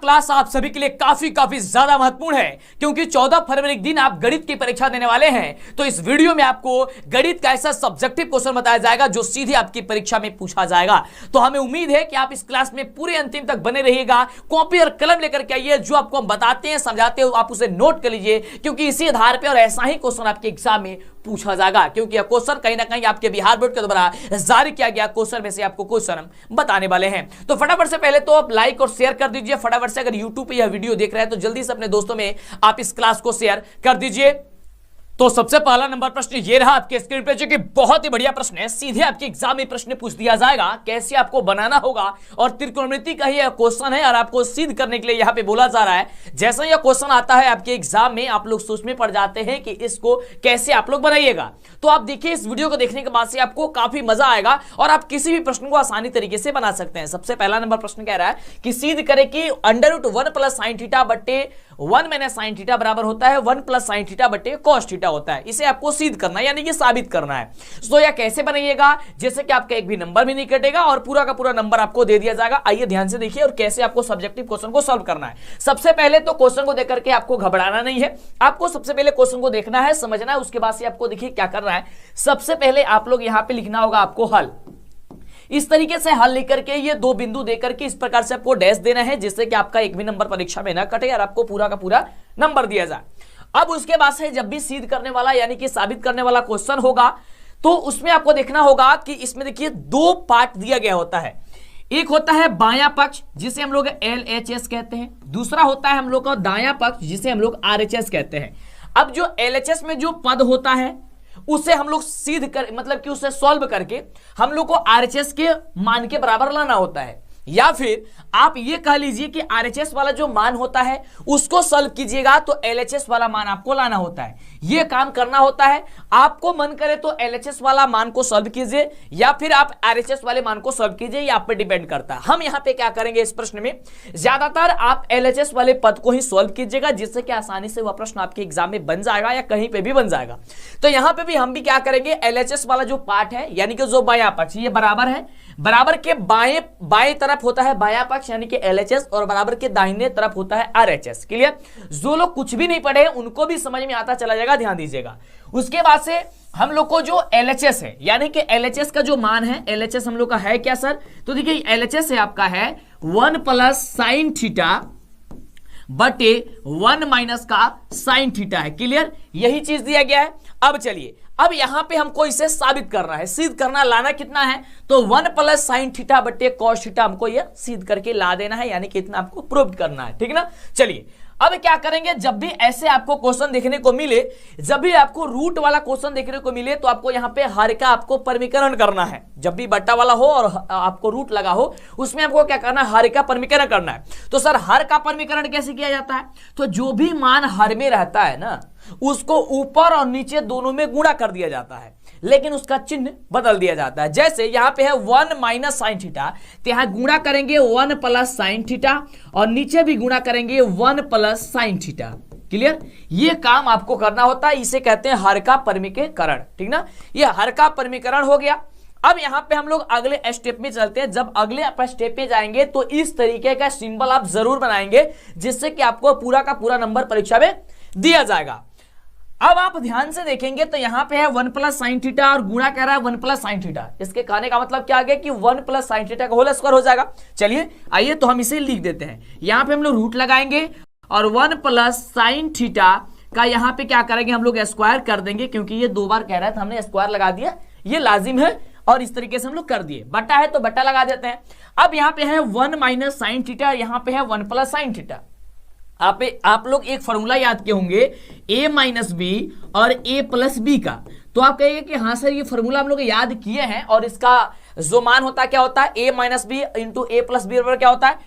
Class आप सभी के लिए काफी ज्यादा महत्वपूर्ण है, क्योंकि 14 फरवरी के दिन आप गणित की परीक्षा देने वाले हैं। तो इस वीडियो में आपको गणित का ऐसा सब्जेक्टिव क्वेश्चन बताया जाएगा जो सीधे आपकी परीक्षा में पूछा जाएगा। तो हमें उम्मीद है कि आप इस क्लास में पूरे अंतिम तक बने रहिएगा। कॉपी और कलम लेकर के आइए, जो आपको हम बताते हैं समझाते हो आप उसे नोट कर लीजिए, क्योंकि इसी आधार पर और ऐसा ही क्वेश्चन आपके एग्जाम में पूछा जाएगा। क्योंकि यह क्वेश्चन कहीं ना कहीं आपके बिहार बोर्ड के द्वारा जारी किया गया क्वेश्चन में से आपको क्वेश्चन हम बताने वाले हैं। तो फटाफट से पहले तो आप लाइक और शेयर कर दीजिए फटाफट से। अगर यूट्यूब पे यह वीडियो देख रहे हैं तो जल्दी से अपने दोस्तों में आप इस क्लास को शेयर कर दीजिए। तो सबसे पहला नंबर प्रश्न ये रहा आपके स्क्रीन पे, जो कि बहुत ही बढ़िया प्रश्न है। सीधे आपके एग्जाम में प्रश्न पूछ दिया जाएगा, कैसे आपको बनाना होगा। और त्रिकोणमिति का ही क्वेश्चन है और आपको सिद्ध करने के लिए यहाँ पे बोला जा रहा है। जैसा यह क्वेश्चन आता है आपके एग्जाम में, आप लोग सोच में पड़ जाते हैं कि इसको कैसे आप लोग बनाइएगा। तो आप देखिए, इस वीडियो को देखने के बाद से आपको काफी मजा आएगा और आप किसी भी प्रश्न को आसानी तरीके से बना सकते हैं। सबसे पहला नंबर प्रश्न कह रहा है कि सिद्ध करें कि √1 + sin थीटा बट्टे 1 - sin थीटा बराबर होता है 1 + sin थीटा बट्टे cos थीटा होता है। इसे आपको सिद्ध करना है, यानी कि साबित करना है। तो यह कैसे बनाइएगा, जैसे कि आपका एक भी नंबर भी नहीं कटेगा और पूरा का पूरा नंबर आपको दे दिया जाएगा। आइए ध्यान से देखिए और कैसे आपको सब्जेक्टिव क्वेश्चन को सॉल्व करना है। सबसे पहले तो क्वेश्चन को देख करके आपको घबराना नहीं है, आपको सबसे पहले क्वेश्चन को देखना है, समझना है। उसके बाद से आपको देखिए क्या करना है। सबसे पहले आप लोग यहां पे लिखना होगा आपको हल। इस तरीके से हल लेकर के ये दो बिंदु देकर के इस प्रकार से आपको डैश देना है, जिससे कि आपका एक भी नंबर परीक्षा में ना कटे और आपको पूरा का पूरा नंबर दिया जाए। अब उसके बाद से जब भी सिद्ध करने वाला यानी कि साबित करने वाला क्वेश्चन होगा तो उसमें आपको देखना होगा कि इसमें देखिए दो पार्ट दिया गया होता है। एक होता है बायां पक्ष जिसे हम लोग LHS कहते हैं, दूसरा होता है हम लोग का दायां पक्ष जिसे हम लोग RHS कहते हैं। अब जो LHS में जो पद होता है उसे हम लोग सिद्ध कर मतलब कि उसे सॉल्व करके हम लोग को RHS के मान के बराबर लाना होता है, या फिर आप ये कह लीजिए कि RHS वाला जो मान होता है उसको सॉल्व कीजिएगा तो LHS वाला मान आपको लाना होता है। ये काम करना होता है। आपको मन करे तो LHS वाला मान को सॉल्व कीजिए या फिर आप RHS वाले मान को सॉल्व कीजिए, ये आप पे डिपेंड करता है। हम यहाँ पे क्या करेंगे इस प्रश्न में, ज्यादातर आप LHS वाले पद को ही सॉल्व कीजिएगा, जिससे कि आसानी से वह प्रश्न आपके एग्जाम में बन जाएगा या कहीं पे भी बन जाएगा। तो यहाँ पे भी हम भी क्या करेंगे, LHS वाला जो पार्ट है यानी कि जो बायां पक्ष, ये बराबर है, बराबर के बाएं तरफ होता है बायां पक्ष यानी कि LHS और बराबर के दाहिने तरफ होता है RHS। क्लियर? जो लोग कुछ भी नहीं पढ़े हैं उनको भी समझ में आता चला जाएगा, ध्यान दीजिएगा। उसके बाद से हम लोग को जो LHS है यानी कि LHS का जो मान है, LHS हम लोग का है क्या सर, तो देखिए LHS है आपका है 1 + sin थीटा बटे 1 - का sin थीटा है। क्लियर? यही चीज दिया गया है। अब चलिए, अब यहां पे हमको इसे साबित करना है, सिद्ध करना, लाना कितना है, तो 1 + sin थीटा बटे cos थीटा हमको ये सिद्ध करके ला देना है, यानी कि इतना आपको प्रूव करना है। ठीक ना? चलिए अब क्या करेंगे, जब भी ऐसे आपको क्वेश्चन देखने को मिले, जब भी आपको रूट वाला क्वेश्चन देखने को मिले तो आपको यहाँ पे हर का आपको परमीकरण करना है। जब भी बट्टा वाला हो और आपको रूट लगा हो उसमें आपको क्या करना है, हर का परमीकरण करना है। तो सर हर का परमीकरण कैसे किया जाता है, तो जो भी मान हर में रहता है ना उसको ऊपर और नीचे दोनों में गुणा कर दिया जाता है, लेकिन उसका चिन्ह बदल दिया जाता है। जैसे यहां पे है 1 - sin थीटा, तो यहां गुणा करेंगे 1 + sin थीटा और नीचे भी गुणा करेंगे 1 + sin थीटा। क्लियर? ये काम आपको करना होता है, इसे कहते हैं हर का परमीकरण। ठीक ना? ये हर का परमीकरण हो गया। अब यहां पे हम लोग अगले स्टेप में चलते हैं। जब अगले स्टेप में जाएंगे तो इस तरीके का सिंबल आप जरूर बनाएंगे, जिससे कि आपको पूरा का पूरा नंबर परीक्षा में दिया जाएगा। अब आप ध्यान से देखेंगे तो यहां पे है 1 + sin थीटा और गुणा कह रहा है 1 + sin थीटा। इसके कहने का मतलब क्या आ गया कि 1 + sin थीटा का होल स्क्वायर हो जाएगा। चलिए आइए तो हम इसे लिख देते हैं। यहां पे हम लोग रूट लगाएंगे और 1 + sin थीटा का यहां पे क्या करेंगे, हम लोग स्क्वायर कर देंगे, क्योंकि ये दो बार कह रहा था, हमने स्क्वायर लगा दिया, ये लाजिम है और इस तरीके से हम लोग कर दिए। बट्टा है तो बट्टा लगा देते हैं। अब यहां पे है 1 - sin थीटा, यहां पे है 1 + sin थीटा। आप लोग एक फॉर्मूला याद किए होंगे a - b और a + b का, तो आप कहेंगे कि हाँ सर ये फॉर्मूला हम लोग याद किए हैं और इसका जो मान होता है क्या होता है, a - b × a + b बराबर क्या होता है,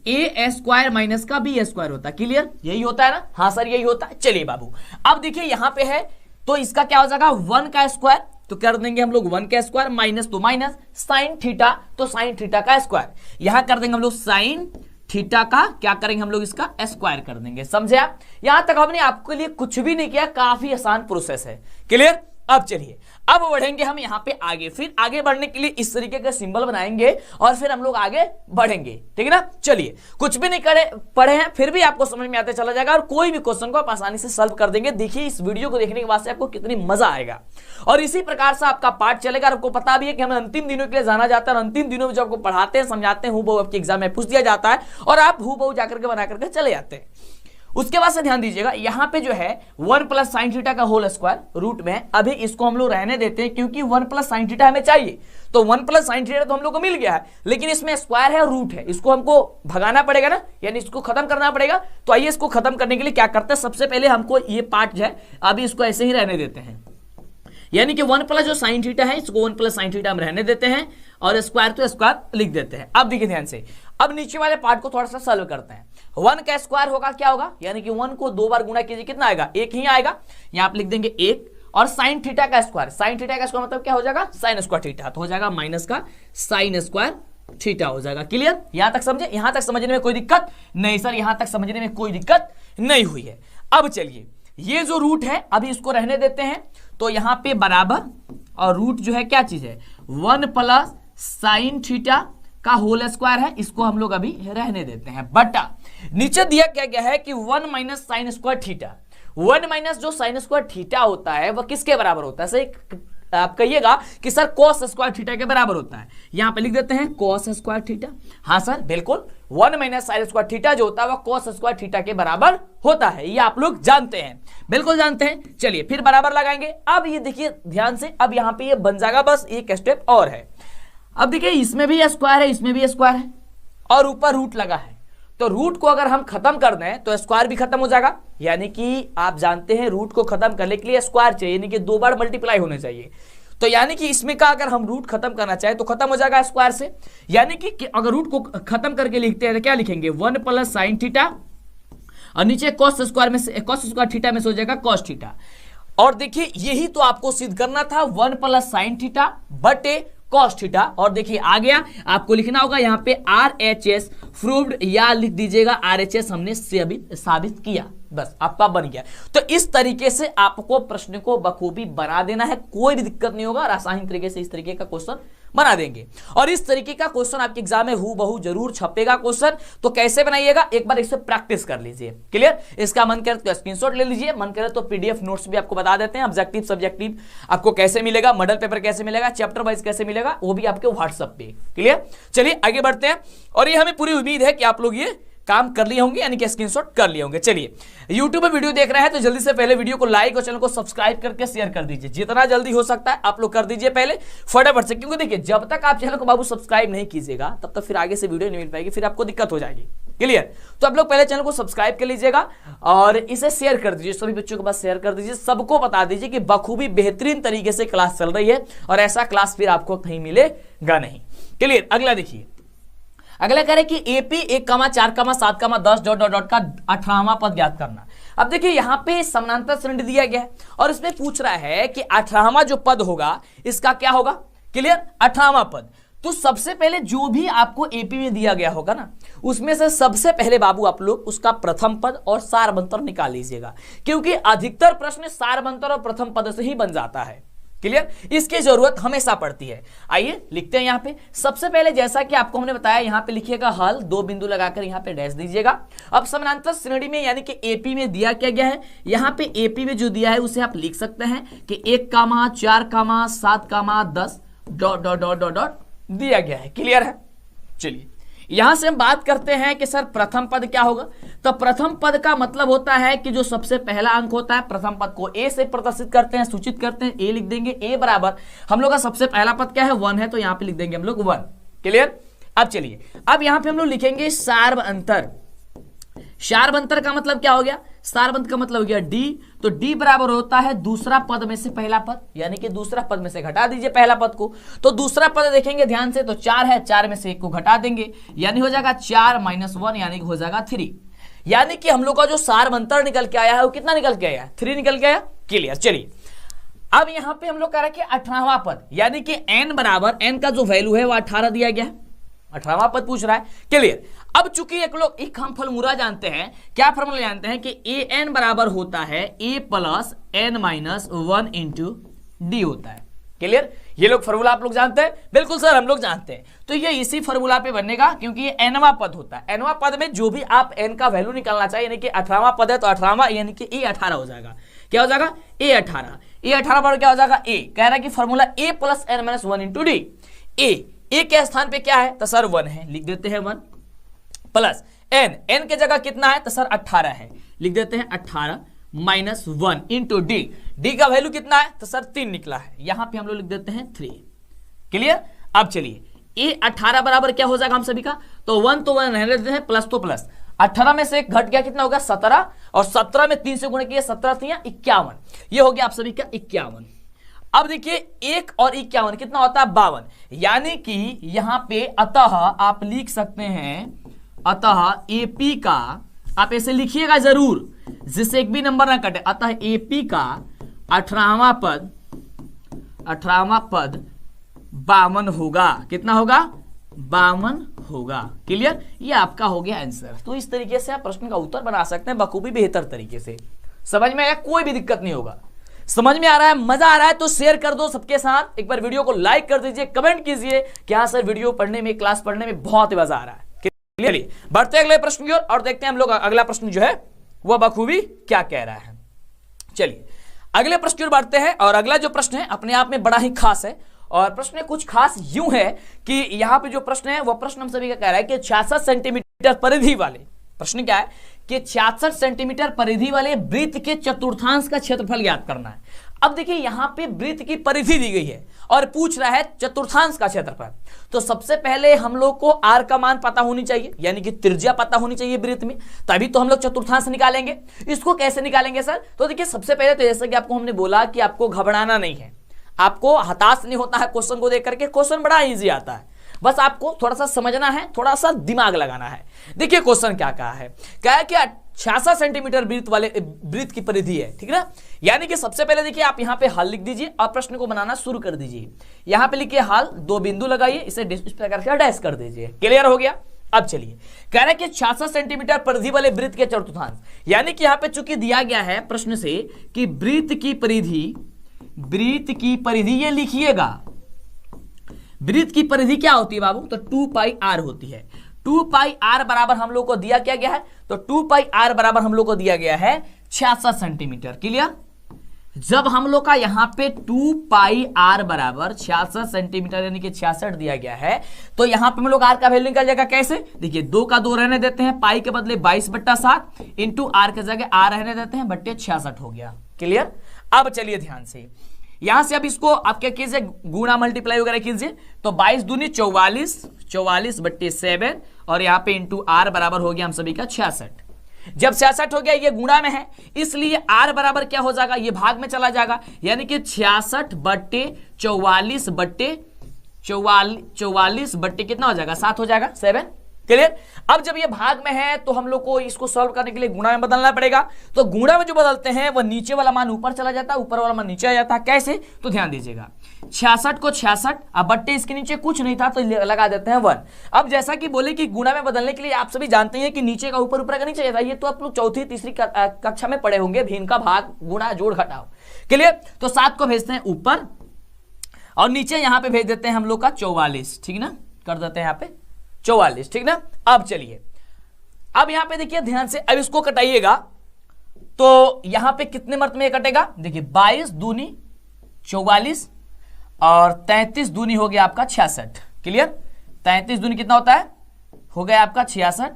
a² - का b² होता है। क्लियर? यही होता है ना? हाँ सर यही होता है। चलिए बाबू, अब देखिए यहां पे है तो इसका क्या हो जाएगा 1 का स्क्वायर, तो कर देंगे हम लोग 1 का स्क्वायर, माइनस तो माइनस, साइन थीटा तो साइन थीटा का स्क्वायर, यहां कर देंगे हम लोग साइन थीटा का क्या करेंगे हम लोग इसका स्क्वायर कर देंगे। समझे आप? यहां तक हमने आपके लिए कुछ भी नहीं किया, काफी आसान प्रोसेस है। क्लियर? अब चलिए अब बढ़ेंगे हम यहाँ पे आगे, फिर आगे बढ़ने के लिए इस तरीके का सिंबल बनाएंगे और फिर हम लोग आगे बढ़ेंगे, ठीक है ना। चलिए कुछ भी नहीं पढ़े हैं फिर भी आपको समझ में आते चला जाएगा और कोई भी क्वेश्चन को आप आसानी से सॉल्व कर देंगे। देखिए इस वीडियो को देखने के बाद से आपको कितनी मजा आएगा और इसी प्रकार से आपका पाठ चलेगा। आपको पता भी है कि हमें अंतिम दिनों के लिए जाना जाता है और अंतिम दिनों में जो आपको पढ़ाते हैं समझाते हैं हूबहू आपके एग्जाम में पूछ दिया जाता है और आप हूबहू जाकर के बना करके चले जाते हैं। उसके बाद से ध्यान दीजिएगा यहाँ पे जो है 1 प्लस साइन थीटा का होल स्क्वायर रूट में, अभी इसको हम लोग रहने देते हैं क्योंकि 1 प्लस साइन थीटा हमें चाहिए। तो 1 प्लस साइन थीटा तो हम लोग को मिल गया है, लेकिन इसमें स्क्वायर है और रूट है, इसको हमको भगाना पड़ेगा ना, यानी इसको खत्म करना पड़ेगा। तो आइए इसको खत्म करने के लिए क्या करते हैं, सबसे पहले हमको ये पार्ट जो है अभी इसको ऐसे ही रहने देते हैं, यानी कि 1 प्लस जो साइन थीटा है इसको 1 प्लस साइन थीटा हम रहने देते हैं और स्क्वायर तो स्क्वायर लिख देते हैं। अब देखिए ध्यान से, अब नीचे वाले पार्ट को थोड़ा सा सॉल्व करते हैं। 1 का स्क्वायर होगा क्या होगा, यानी कि 1 को 2 बार गुणा कीजिए कितना आएगा, 1 ही आएगा। यहां आप लिख देंगे 1 और साइन थीटा का स्क्वायर, साइन थीटा का स्क्वायर मतलब क्या हो जाएगा, साइन स्क्वायर थीटा, तो हो जाएगा माइनस का साइन स्क्वायर थीटा हो जाएगा। क्लियर, यहां तक समझे, यहां तक समझने में कोई दिक्कत नहीं सर, यहां तक समझने में कोई दिक्कत नहीं हुई है। अब चलिए ये जो रूट है अभी इसको रहने देते हैं, तो यहां पे बराबर और रूट जो है क्या चीज है 1 प्लस साइन थीटा का होल स्क्वायर है, इसको हम लोग अभी रहने देते हैं बटा नीचे दिया क्या गया है कि 1 minus sine square theta, 1 minus जो साइन स्क्वायर थीटा होता है वह किसके बराबर होता है, सही आप कहिएगा कि सर cos स्क्वायर थीटा के बराबर होता है। यहां पे लिख देते हैं cos स्क्वायर थीटा, हाँ सर बिल्कुल 1 माइनस साइन स्क्वायर थीटा जो होता है वह cos स्क्वायर थीटा के बराबर होता है, ये आप लोग जानते हैं, बिल्कुल जानते हैं। चलिए फिर बराबर लगाएंगे। अब ये देखिए ध्यान से, अब यहां पे ये बन जाएगा, बस एक स्टेप और है। अब देखिए इसमें भी स्क्वायर है, इसमें भी स्क्वायर है और ऊपर रूट लगा है, तो रूट को अगर हम खत्म कर दें तो स्क्वायर भी खत्म हो जाएगा, यानी कि आप जानते हैं रूट को खत्म करने के लिए स्क्वायर चाहिए, यानी कि 2 बार मल्टीप्लाई होने चाहिए। तो यानी कि इसमें का अगर हम रूट खत्म करना चाहे तो खत्म हो जाएगा स्क्वायर से, यानी कि अगर रूट को खत्म करके लिखते हैं तो क्या लिखेंगे 1 प्लस साइन थीटा और नीचे cos स्क्वायर में से cos स्क्वायर थीटा में से हो जाएगा cos थीटा। और देखिए यही तो आपको सिद्ध करना था, 1 प्लस साइन थीटा बटे cos थीटा। और देखिए आ गया, आपको लिखना होगा यहाँ पे RHS प्रूव्ड, या लिख दीजिएगा RHS हमने साबित किया, बस आपका बन गया। तो इस तरीके से आपको प्रश्न को बखूबी बना देना है, कोई भी दिक्कत नहीं होगा, आसानी तरीके से इस तरीके का क्वेश्चन बना देंगे। और इस तरीके का क्वेश्चन आपके एग्जाम में हूबहू जरूर छपेगा क्वेश्चन। तो कैसे बनाइएगा, एक बार इसे प्रैक्टिस कर लीजिए। क्लियर, इसका मन करे तो स्क्रीनशॉट ले लीजिए, मन करे तो पीडीएफ नोट्स भी आपको बता देते हैं, ऑब्जेक्टिव सब्जेक्टिव आपको कैसे मिलेगा, मॉडल पेपर कैसे मिलेगा, चैप्टर वाइज कैसे मिलेगा, वो भी आपके व्हाट्सएप पे। क्लियर, चलिए आगे बढ़ते हैं। और ये हमें पूरी उम्मीद है कि आप लोग ये काम कर लिए होंगे, यानी कि स्क्रीनशॉट कर लिए होंगे। चलिए YouTube पे वीडियो देख रहे हैं तो जल्दी से पहले वीडियो को लाइक और चैनल को सब्सक्राइब करके शेयर कर दीजिए, जितना जल्दी हो सकता है आप लोग कर दीजिए पहले फटाफट से, क्योंकि देखिए जब तक आप चैनल को बाबू सब्सक्राइब नहीं कीजिएगा तब तक फिर आगे से वीडियो नहीं मिल पाएगी, फिर आपको दिक्कत हो जाएगी। क्लियर, तो आप लोग पहले चैनल को सब्सक्राइब कर लीजिएगा और इसे शेयर कर दीजिए, सभी बच्चों के पास शेयर कर दीजिए, सबको बता दीजिए कि बखूबी बेहतरीन तरीके से क्लास चल रही है और ऐसा क्लास फिर आपको कहीं मिलेगा नहीं। क्लियर, अगला देखिए, अगला कह रहे कि एपी 1,4,7,10 डॉट डॉट डॉट का 18वां पद ज्ञात करना। अब देखिए यहाँ पे समानांतर श्रेणी दिया गया है और इसमें पूछ रहा है कि 18वां जो पद होगा इसका क्या होगा। क्लियर, 18वां पद, तो सबसे पहले जो भी आपको एपी में दिया गया होगा ना उसमें से सबसे पहले बाबू आप लोग उसका प्रथम पद और सारबंतर निकाल लीजिएगा, क्योंकि अधिकतर प्रश्न सारबंतर और प्रथम पद से ही बन जाता है। क्लियर, इसकी जरूरत हमेशा पड़ती है। आइए लिखते हैं यहाँ पे, सबसे पहले जैसा कि आपको हमने बताया यहाँ पे लिखिएगा हल, 2 बिंदु लगाकर यहाँ पे डैश दीजिएगा। अब समानांतर श्रेणी में यानी कि एपी में दिया क्या गया है, यहाँ पे एपी में जो दिया है उसे आप लिख सकते हैं कि 1,4,7,10 dot dot dot dot dot दिया गया है। क्लियर है, चलिए यहां से हम बात करते हैं कि सर प्रथम पद क्या होगा। तो प्रथम पद का मतलब होता है कि जो सबसे पहला अंक होता है प्रथम पद को ए से प्रदर्शित करते हैं, सूचित करते हैं, ए लिख देंगे। ए बराबर हम लोग का सबसे पहला पद क्या है 1 है, तो यहां पे लिख देंगे हम लोग 1। क्लियर, अब चलिए अब यहां पे हम लोग लिखेंगे सार्व अंतर। सार्व अंतर का मतलब क्या हो गया, सार्व अंतर का मतलब हो गया डी, तो डी बराबर होता है दूसरा पद में से पहला पद, यानी कि दूसरा पद में से घटा दीजिए पहला पद को। तो दूसरा पद देखेंगे ध्यान से तो 4 है, 4 में से 1 को घटा देंगे, यानी हो जाएगा 4 - 1, यानी कि हो जाएगा 3। यानी कि हम लोग का जो सार्व अंतर निकल के आया है वो कितना निकल के आया है, 3 निकल के आया। क्लियर, चलिए अब यहां पे हम लोग कह रहे हैं कि 18वां पद, यानी कि n बराबर n का जो वैल्यू है वो 18 दिया गया है, 18वां पद पूछ रहा है। क्लियर, अब चूंकि एक हम फॉर्मूला जानते हैं, क्या फॉर्मूला जानते हैं कि an बराबर होता है a + n - 1 × डी होता है। क्लियर? ये लोग फॉर्मूला आप लोग जानते हैं? बिल्कुल सर हम लोग जानते हैं। तो ये इसी फॉर्मूला पे बनेगा क्योंकि ये एनवा पद होता है। एनवा पद में जो भी आप एन का वैल्यू निकालना चाहिए, यानी कि 18वां पद है तो 18वां यानी कि ए 18 हो जाएगा। क्या हो जाएगा? ए 18। ए 18 पर क्या हो जाएगा? ए। कह रहा है कि formula A plus N minus 1 into D. A के स्थान पे क्या है? तो सर 1 है, लिख देते हैं 1 प्लस एन के जगह कितना है? तो सर 18 है, लिख देते हैं 18 माइनस 1 इंटू डी का वैल्यू कितना है? तो सर 3 निकला है, यहां पे हम लोग लिख देते हैं 3। क्लियर? अब चलिए ए 18 बराबर क्या हो जाएगा हम सभी का? तो 1 तो 1 रहने देते हैं, प्लस तो प्लस 18 में से घट गया कितना होगा? 17 और 17 में 3 से गुणा किया 17 3 51, ये हो गया आप सभी का 51। अब देखिए 1 और 51 कितना होता है? 52, यानी कि यहां पे अतः आप लिख सकते हैं, अतः एपी का आप ऐसे लिखिएगा जरूर जिससे एक भी नंबर ना कटे। अतः एपी का 18वां पद 52 होगा। कितना होगा? 52 होगा। क्लियर? ये आपका हो गया आंसर। तो इस तरीके से आप प्रश्न का उत्तर बना सकते हैं बखूबी बेहतर तरीके से। समझ में आया? कोई भी दिक्कत नहीं होगा। समझ में आ रहा है, मजा आ रहा है तो शेयर कर दो सबके साथ। एक बार वीडियो को लाइक कर दीजिए, कमेंट कीजिए कि हाँ सर वीडियो पढ़ने में, क्लास पढ़ने में बहुत मजा आ रहा है। क्लियरली? बढ़ते हैं अगले प्रश्न की ओर और देखते हैं हम लोग अगला प्रश्न जो है वह बखूबी क्या कह रहा है। चलिए अगले प्रश्न की ओर बढ़ते हैं और अगला जो प्रश्न है अपने आप में बड़ा ही खास है। और प्रश्न कुछ खास यूं है कि यहां पे जो प्रश्न है वह प्रश्न हम सभी का कह रहा है कि 66 सेंटीमीटर परिधि वाले, प्रश्न क्या है कि 66 सेंटीमीटर परिधि वाले वृत्त के चतुर्थांश का क्षेत्रफल ज्ञात करना है। अब देखिए यहां पे वृत्त की परिधि दी गई है और पूछ रहा है चतुर्थांश का क्षेत्रफल। तो सबसे पहले हम लोग को आर का मान पता होनी चाहिए, यानी कि त्रिज्या पता होनी चाहिए वृत्त में, तभी तो हम लोग चतुर्थांश निकालेंगे। इसको कैसे निकालेंगे सर? तो देखिए सबसे पहले तो जैसा कि आपको हमने बोला कि आपको घबराना नहीं है, आपको हताश नहीं होता है क्वेश्चन को देख करके। क्वेश्चन बड़ा इजी आता है, बस आपको थोड़ा सा समझना है, थोड़ा सा दिमाग लगाना है। देखिए क्वेश्चन क्या कहा है, क्या है कि 66 सेंटीमीटर वृत्त की परिधि है, ठीक ना। यानी कि सबसे पहले देखिए आप यहां पे हल लिख दीजिए और प्रश्न को बनाना शुरू कर दीजिए। यहां पे लिखिए हल, 2 बिंदु लगाइए, इसे इस प्रकार से डैश कर दीजिए। क्लियर हो गया? अब चलिए कह रहे हैं कि 66 सेंटीमीटर परिधि वाले वृत्त के चतुर्थांश, यानी कि यहां पे चूंकि दिया गया है प्रश्न से कि वृत्त की परिधि ये लिखिएगा, वृत्त की परिधि क्या होती है बाबू? तो 2 पाई आर होती है। 2 पाई आर बराबर हम लोग को दिया क्या गया है? तो 2 पाई आर बराबर हम लोग को दिया गया है 66 सेंटीमीटर। क्लियर? जब हम लोग का यहां पे 2 पाई आर बराबर 66 सेंटीमीटर यानी कि 66 दिया गया है, तो यहां पे हम लोग आर का वैल्यू निकल जाएगा कैसे? देखिए 2 का 2 रहने देते हैं, पाई के बदले 22/7 इंटू आर के जगह आर रहने देते हैं, बट्टे 66 हो गया। क्लियर? अब चलिए ध्यान से यहां से अब इसको आप क्या कीजिए, गुणा मल्टीप्लाई वगैरह कीजिए। तो 22 दूनी 44, 44/7 और यहां पे इंटू आर बराबर हो गया हम सभी का 66। जब 66 हो गया, ये गुणा में है इसलिए आर बराबर क्या हो जाएगा? ये भाग में चला जाएगा, यानी कि 66/44 बट्टे कितना हो जाएगा? 7 हो जाएगा, 7। क्लियर? अब जब ये भाग में है तो हम लोग को इसको सॉल्व करने के लिए गुणा में बदलना पड़ेगा। तो गुणा में जो बदलते हैं वो नीचे वाला मान ऊपर चला जाता है, ऊपर वाला मान नीचे आ जाता है। कैसे? तो ध्यान दीजिएगा, 66 को 66, अब बट्टे इसके नीचे कुछ नहीं था तो लगा देते हैं 1। अब जैसा कि बोले कि गुणा में बदलने के लिए आप सभी जानते हैं कि नीचे का ऊपर, ऊपर का नीचे जाता है। ये तो आप लोग चौथी तीसरी कक्षा में पढ़े होंगे, भिन्न का भाग, गुणा, जोड़, घटाव। क्लियर? तो 7 को भेजते हैं ऊपर और नीचे यहां पे भेज देते हैं हम लोग का 44, ठीक ना, कर देते हैं यहां पे 44, ठीक ना। अब चलिए अब यहां पे देखिए ध्यान से, अब इसको कटाइएगा तो यहां पे कितने मर्तबे में कटेगा? देखिए 22 दूनी 44 और 33 दूनी हो गया आपका 66। क्लियर? 33 दूनी कितना होता है? हो गया आपका 66।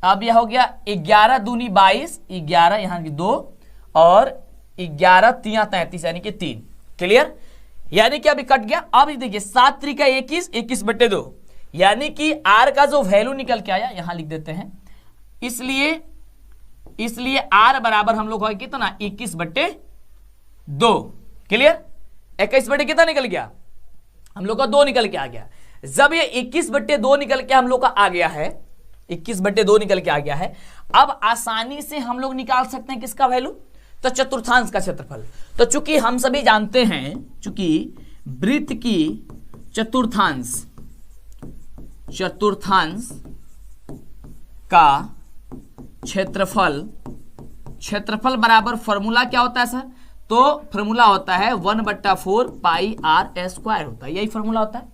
अब यह हो गया 11 दूनी 22, 11 यहां की 2 और 11 3 33 यानी कि 3। क्लियर? यानी कि अभी कट गया। अब देखिए 7 3 21, 21/2, यानी कि आर का जो वैल्यू निकल के आया यहां लिख देते हैं। इसलिए आर बराबर हम लोग कितना? 21/2। क्लियर? 21 कितना निकल गया? हम लोग का 2 निकल के आ गया। जब ये 21/2 निकल के हम लोग का आ गया है, 21/2 निकल के आ गया है, अब आसानी से हम लोग निकाल सकते हैं किसका वैल्यू? तो चतुर्थांश का क्षेत्रफल। तो चूंकि हम सभी जानते हैं, चूंकि वृत्त की चतुर्थांश का क्षेत्रफल बराबर फॉर्मूला क्या होता है सर? तो फॉर्मूला होता है 1/4 पाई r स्क्वायर होता है, यही फॉर्मूला होता है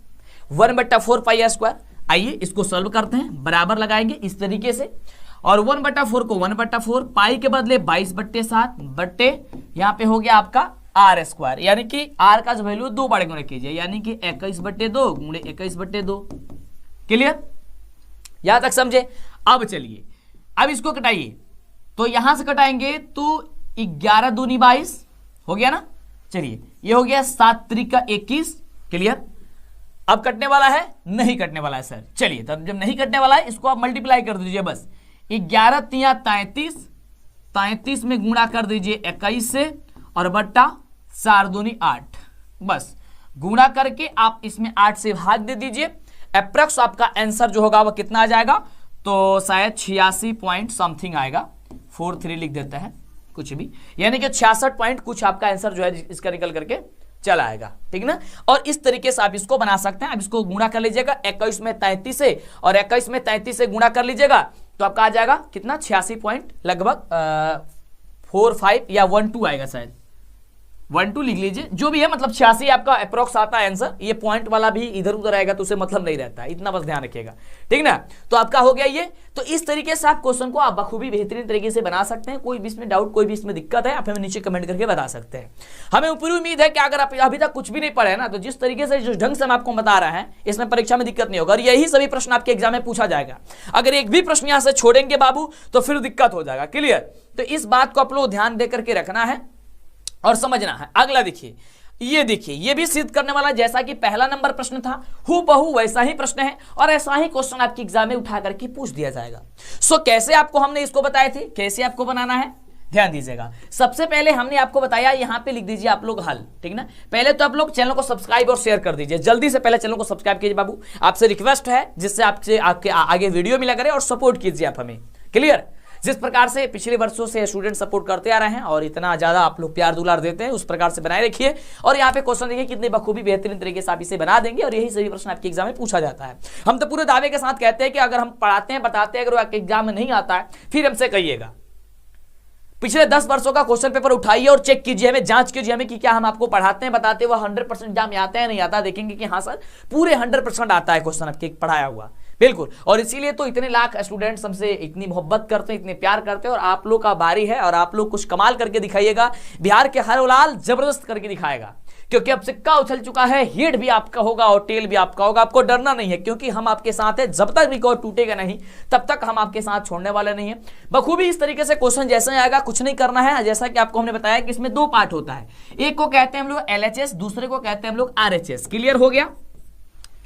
1/4 पाई r स्क्वायर। आइए इसको सॉल्व करते हैं, बराबर लगाएंगे इस तरीके से, और 1/4 को 1/4 पाई के बदले 22/7 बट्टे यहाँ पे हो गया आपका r स्क्वायर, यानी कि r का जो वैल्यू 2 बार गुणा कीजिए, यानी कि 21/2 गुणे 21/2। क्लियर, यहां तक समझे। अब चलिए अब इसको कटाइए, तो यहां से कटाएंगे तो 11 दूनी 22 हो गया ना। चलिए ये हो गया 7 त्रिका 21। क्लियर, अब कटने वाला है, नहीं कटने वाला है सर। चलिए तब जब नहीं कटने वाला है इसको आप मल्टीप्लाई कर दीजिए बस, 11 तिया 33, 33 में गुणा कर दीजिए 21 से, और बट्टा 4 दूनी 8, बस गुणा करके आप इसमें 8 से भाग दे दीजिए। अप्रॉक्स आपका आंसर जो होगा वो कितना आ जाएगा, तो शायद 86 पॉइंट समथिंग आएगा, 43 लिख देता है कुछ भी, यानी कि 66 पॉइंट कुछ आपका आंसर जो है इसका निकल करके चला आएगा, ठीक ना। और इस तरीके से आप इसको बना सकते हैं। अब इसको गुणा कर लीजिएगा 21 में 33 से, और 21 में 33 से गुणा कर लीजिएगा तो आपका आ जाएगा कितना, 86 पॉइंट लगभग 45 या 12 आएगा, शायद 12 लिख लीजिए, जो भी है, मतलब 86 आपका अप्रोक्स आता है आंसर। ये पॉइंट वाला भी इधर उधर आएगा तो उसे मतलब नहीं रहता है, इतना बस ध्यान रखिएगा, ठीक ना। तो आपका हो गया ये। तो इस तरीके से आप क्वेश्चन को आप बखूबी बेहतरीन तरीके से बना सकते हैं। कोई भी इसमें डाउट, कोई भी इसमें दिक्कत है, आप हमें नीचे कमेंट करके बता सकते हैं। हमें पूरी उम्मीद है कि अगर आप अभी तक कुछ भी नहीं पढ़े ना, तो जिस तरीके से जिस ढंग से हम आपको बता रहे हैं इसमें परीक्षा में दिक्कत नहीं होगा, और यही सभी प्रश्न आपके एग्जाम में पूछा जाएगा। अगर एक भी प्रश्न यहां से छोड़ेंगे बाबू तो फिर दिक्कत हो जाएगा। क्लियर, तो इस बात को आप लोग ध्यान दे करके रखना है और समझना है। अगला देखिए, ये देखिए, ये भी सिद्ध करने वाला, जैसा कि पहला नंबर प्रश्न था हूबहू वैसा ही प्रश्न है, और ऐसा ही क्वेश्चन आपके एग्जाम में उठा करके पूछ दिया जाएगा। सो कैसे आपको हमने इसको बताए थे, कैसे आपको बनाना है, ध्यान दीजिएगा। सबसे पहले हमने आपको बताया, यहां पे लिख दीजिए आप लोग हल, ठीक ना। पहले तो आप लोग चैनल को सब्सक्राइब और शेयर कर दीजिए, जल्दी से पहले चैनल को सब्सक्राइब कीजिए बाबू, आपसे रिक्वेस्ट है, जिससे आपके आगे वीडियो मिला करे, और सपोर्ट कीजिए आप हमें। क्लियर, जिस प्रकार से पिछले वर्षों से स्टूडेंट सपोर्ट करते आ रहे हैं और इतना ज्यादा आप लोग प्यार दुलार देते हैं, उस प्रकार से बनाए रखिए। और यहाँ पे क्वेश्चन देखिए कितने बखूबी बेहतरीन तरीके से आप इसे बना देंगे, और यही सभी प्रश्न आपके एग्जाम में पूछा जाता है। हम तो पूरे दावे के साथ कहते हैं कि अगर हम पढ़ाते हैं, बताते हैं, अगर आपके एग्जाम में नहीं आता है फिर हमसे कहिएगा। पिछले 10 वर्षों का क्वेश्चन पेपर उठाइए और चेक कीजिए, हमें जांच कीजिए हमें कि क्या हम आपको पढ़ाते हैं, बताते हैं, वो 100% एग्जाम में आता है नहीं आता, देखेंगे कि हाँ सर पूरे 100% आता है क्वेश्चन आपके पढ़ाया हुआ, बिल्कुल। और इसीलिए तो इतने लाख स्टूडेंट्स हमसे इतनी मोहब्बत करते हैं, इतने प्यार करते हैं, और आप लोग का बारी है, और आप लोग कुछ कमाल करके दिखाइएगा। बिहार के हर उलाल जबरदस्त करके दिखाएगा, क्योंकि अब सिक्का उछल चुका है, हेड भी आपका होगा और टेल भी आपका होगा। आपको डरना नहीं है, क्योंकि हम आपके साथ है। जब तक रिकॉर्ड टूटेगा नहीं तब तक हम आपके साथ छोड़ने वाले नहीं है। बखूबी इस तरीके से क्वेश्चन जैसे आएगा, कुछ नहीं करना है। जैसा कि आपको हमने बताया कि इसमें 2 पार्ट होता है, एक को कहते हैं हम लोग LHS, दूसरे को कहते हैं हम लोग RHS। क्लियर हो गया।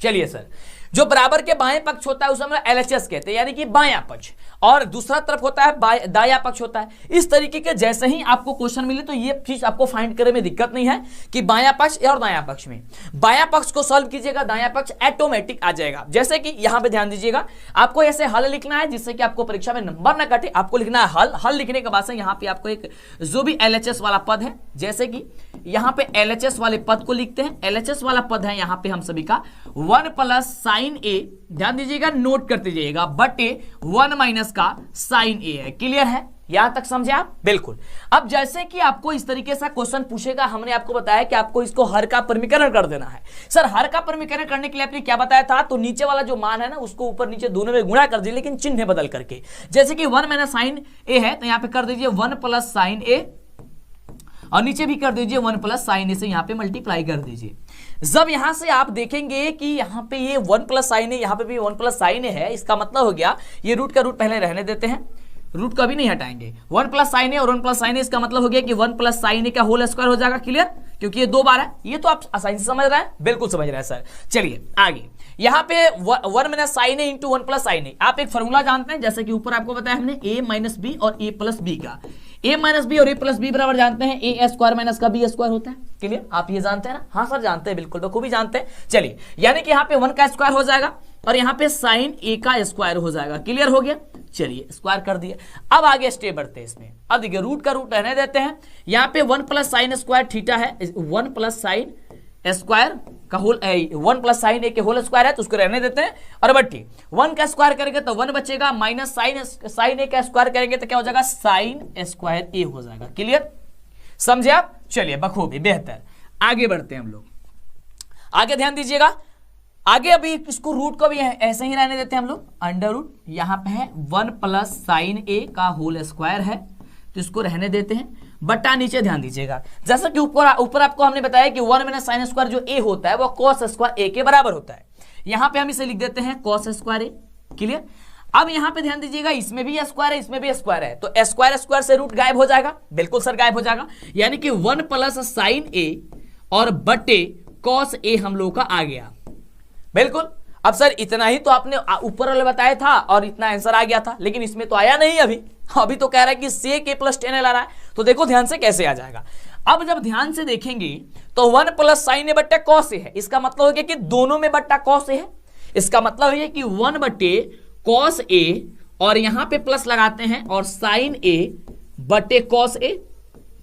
चलिए सर, जो बराबर के बाएं पक्ष होता है उसे हम LHS कहते हैं, यानी कि बायां पक्ष, और दूसरा तरफ होता है दायां पक्ष होता है। इस तरीके के जैसे ही आपको क्वेश्चन मिले तो ये चीज आपको फाइंड करने में दिक्कत नहीं है कि बायां पक्ष और दायां पक्ष में। बायां पक्ष को सॉल्व कीजिएगा, दायां पक्ष ऑटोमेटिक आ जाएगा। जैसे कि यहां पे ध्यान दीजिएगा, आपको ऐसे हल लिखना है जिससे कि आपको परीक्षा में नंबर ना कटे। आपको लिखना है हल, हल लिखने के बाद से यहाँ पे आपको एक जो भी LHS वाला पद है, जैसे कि यहाँ पे LHS वाले पद को लिखते हैं। LHS वाला पद है यहाँ पे हम सभी का 1 + sin A, ध्यान दीजिएगा, नोट करते जाइएगा, बटे 1 - का sin A है। क्लियर है, यहां तक समझे आप, बिल्कुल। अब जैसे कि आपको इस तरीके से क्वेश्चन पूछेगा, हमने आपको बताया कि आपको इसको हर का प्रमीकरण कर देना है। सर हर का प्रमीकरण करने के लिए आपने क्या बताया था, तो नीचे वाला जो मान है ना उसको ऊपर नीचे दोनों में गुणा कर दीजिए, लेकिन चिन्ह बदल करके। जैसे कि 1 - sin A है तो यहां पे कर दीजिए 1 + sin A, और नीचे भी कर दीजिए 1 + sin A से यहां पे मल्टीप्लाई कर दीजिए। जब यहां से आप देखेंगे कि यहां पे ये 1 + sin A, यहां पे भी 1 + sin A है, इसका मतलब हो गया, ये रूट का रूट पहले रहने देते हैं, रूट का भी नहीं हटाएंगे। 1 + sin A और 1 + sin A, इसका मतलब हो गया कि 1 + sin A का होल स्क्वायर हो जाएगा। क्लियर, क्योंकि ये 2 बार है। ये तो आप आसानी से समझ रहे हैं, बिल्कुल समझ रहे हैं सर। चलिए आगे, यहाँ पे 1 - sin A × 1 + sin A, आप एक फॉर्मूला जानते हैं, जैसे कि ऊपर आपको बताया हमने A - B और A + B का। A - B और A + B बराबर जानते हैं A² - का B² होता है। क्लियर, आप ये जानते हैं ना, हाँ सर जानते हैं, बिल्कुल बखूबी जानते हैं। चलिए, यानी कि यहाँ पे 1 का स्क्वायर हो जाएगा और यहाँ पे sin A का स्क्वायर हो जाएगा। क्लियर हो गया, चलिए स्क्वायर कर दिए। अब आगे स्टेप बढ़ते हैं इसमें। अब देखिए, रूट का रूट रहने देते हैं, यहाँ पे 1 + sin स्क्वायर थीटा है, 1 + sin स्क्वायर का होल 1 + sin A के होल स्क्वायर है तो उसको रहने देते हैं, और बट्टी 1 का स्क्वायर करेंगे तो 1 बचेगा, माइनस sin A का स्क्वायर करेंगे तो क्या हो जाएगा, sin² A हो जाएगा। क्लियर, समझे आप? चलिए बखूबी, बेहतर। आगे बढ़ते हैं हम लोग। आगे ध्यान दीजिएगा, आगे अभी इसको रूट को भी ऐसे ही रहने देते हैं हम लोग। अंडर रूट यहां पे है 1 प्लस साइन ए का होल स्क्वायर है, तो इसको रहने देते हैं। बट्टा नीचे ध्यान दीजिएगा, जैसा कि ऊपर आपको हमने बताया कि 1 माइनस साइन स्क्वायर जो ए होता है वो कॉस स्क्वायर ए के बराबर होता है। यहां पे हम इसे लिख देते हैं कॉस स्क्वायर ए। क्लियर? अब यहां पे ध्यान दीजिएगा, इसमें भी स्क्वायर है, इसमें भी स्क्वायर है, तो स्क्वायर स्क्वायर से रूट गायब हो जाएगा। बिल्कुल सर, गायब हो जाएगा। यानी कि 1 प्लस साइन ए और बटे कॉस ए हम लोग का आ गया। बिल्कुल। अब सर इतना ही तो आपने ऊपर वाले बताया था और इतना आंसर आ गया था, लेकिन इसमें तो आया नहीं अभी तो कह रहा है कि sec a प्लस 10 आ रहा है। तो देखो ध्यान से कैसे आ जाएगा। अब जब ध्यान से देखेंगे तो 1 प्लस साइन ए बट्टे कॉस ए है, इसका मतलब हो गया कि दोनों में बट्टा कॉस ए है। इसका मतलब है कि 1 बट्टे कॉस ए और यहां पे प्लस लगाते हैं और साइन ए बट्टे कॉस ए।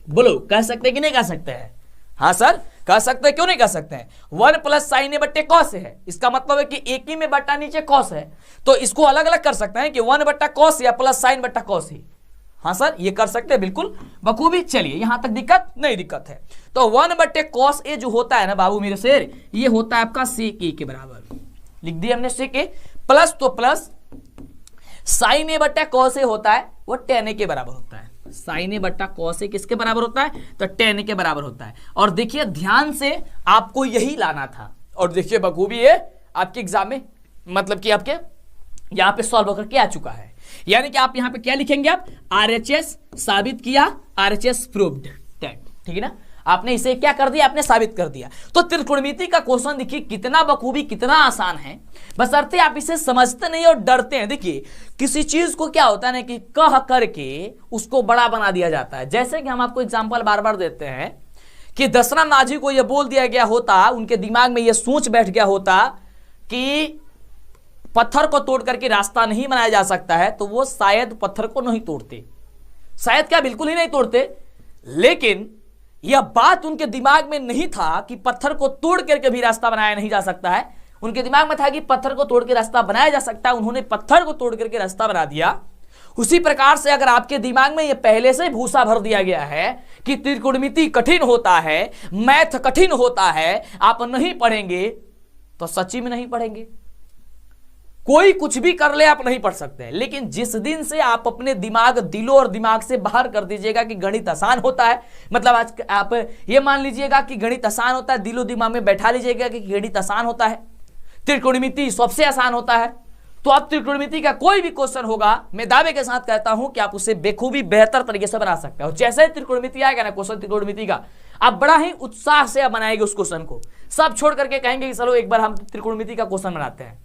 बोलो, कह सकते हैं कि नहीं कह सकते हैं? हाँ सर कह सकते हैं, क्यों नहीं कह सकते हैं? 1 प्लस साइन ए बट्टे कॉस है, इसका मतलब है कि एक ही में बट्टा नीचे कॉस है, तो इसको अलग अलग कर सकते हैं कि 1 बट्टा कॉस या प्लस साइन बट्टा कॉस ही। हाँ सर ये कर सकते हैं बिल्कुल बखूबी। चलिए यहां तक दिक्कत नहीं, दिक्कत है तो 1 बट्टे कॉस ए जो होता है ना बाबू मेरे शेर, ये होता है आपका सेक ए के बराबर। लिख दिया हमने सेक ए, प्लस तो प्लस साइन ए बट्टा कॉस ए होता है वो tan ए के बराबर होता है। साइन ए बट्टा कॉस ए किसके बराबर होता है? तो tan ए के बराबर होता है। और देखिए ध्यान से आपको यही लाना था, और देखिए बखूबी ये आपके एग्जाम में मतलब कि आपके यहां पे सॉल्व करके आ चुका है। यानी कि आप यहां पे क्या लिखेंगे? आप RHS साबित किया, RHS प्रूव्ड, ठीक है ना? आपने इसे क्या कर दिया? आपने साबित कर दिया। तो त्रिकोणमिति का क्वेश्चन देखिए कितना बखूबी, कितना आसान है, बशर्ते आप इसे समझते नहीं और डरते हैं। देखिए किसी चीज को क्या होता है ना कि कह करके उसको बड़ा बना दिया जाता है। जैसे कि हम आपको एग्जांपल बार बार देते हैं कि दशरथ माझी को यह बोल दिया गया होता, उनके दिमाग में यह सोच बैठ गया होता कि पत्थर को तोड़ करके रास्ता नहीं बनाया जा सकता है, तो वो शायद पत्थर को नहीं तोड़ते, शायद क्या बिल्कुल ही नहीं तोड़ते। लेकिन यह बात उनके दिमाग में नहीं था कि पत्थर को तोड़ करके भी रास्ता बनाया नहीं जा सकता है। उनके दिमाग में था कि पत्थर को तोड़ के रास्ता बनाया जा सकता है, उन्होंने पत्थर को तोड़ करके रास्ता बना दिया। उसी प्रकार से अगर आपके दिमाग में यह पहले से भूसा भर दिया गया है कि त्रिकोणमिति कठिन होता है, मैथ कठिन होता है, आप नहीं पढ़ेंगे तो सच्ची में नहीं पढ़ेंगे। कोई कुछ भी कर ले आप नहीं पढ़ सकते। लेकिन जिस दिन से आप अपने दिलों और दिमाग से बाहर कर दीजिएगा कि गणित आसान होता है, मतलब आज आप ये मान लीजिएगा कि गणित आसान होता है, दिलो दिमाग में बैठा लीजिएगा कि गणित आसान होता है, त्रिकोणमिति सबसे आसान होता है, तो आप त्रिकोणमिति का कोई भी क्वेश्चन होगा, मैं दावे के साथ कहता हूं कि आप उसे बेखूबी बेहतर तरीके से बना सकते हो। जैसे त्रिकोणमिति आएगा ना क्वेश्चन त्रिकोणमिति का, आप बड़ा ही उत्साह से बनाएंगे उस क्वेश्चन को, सब छोड़ करके कहेंगे कि चलो एक बार हम त्रिकोणमिति का क्वेश्चन बनाते हैं।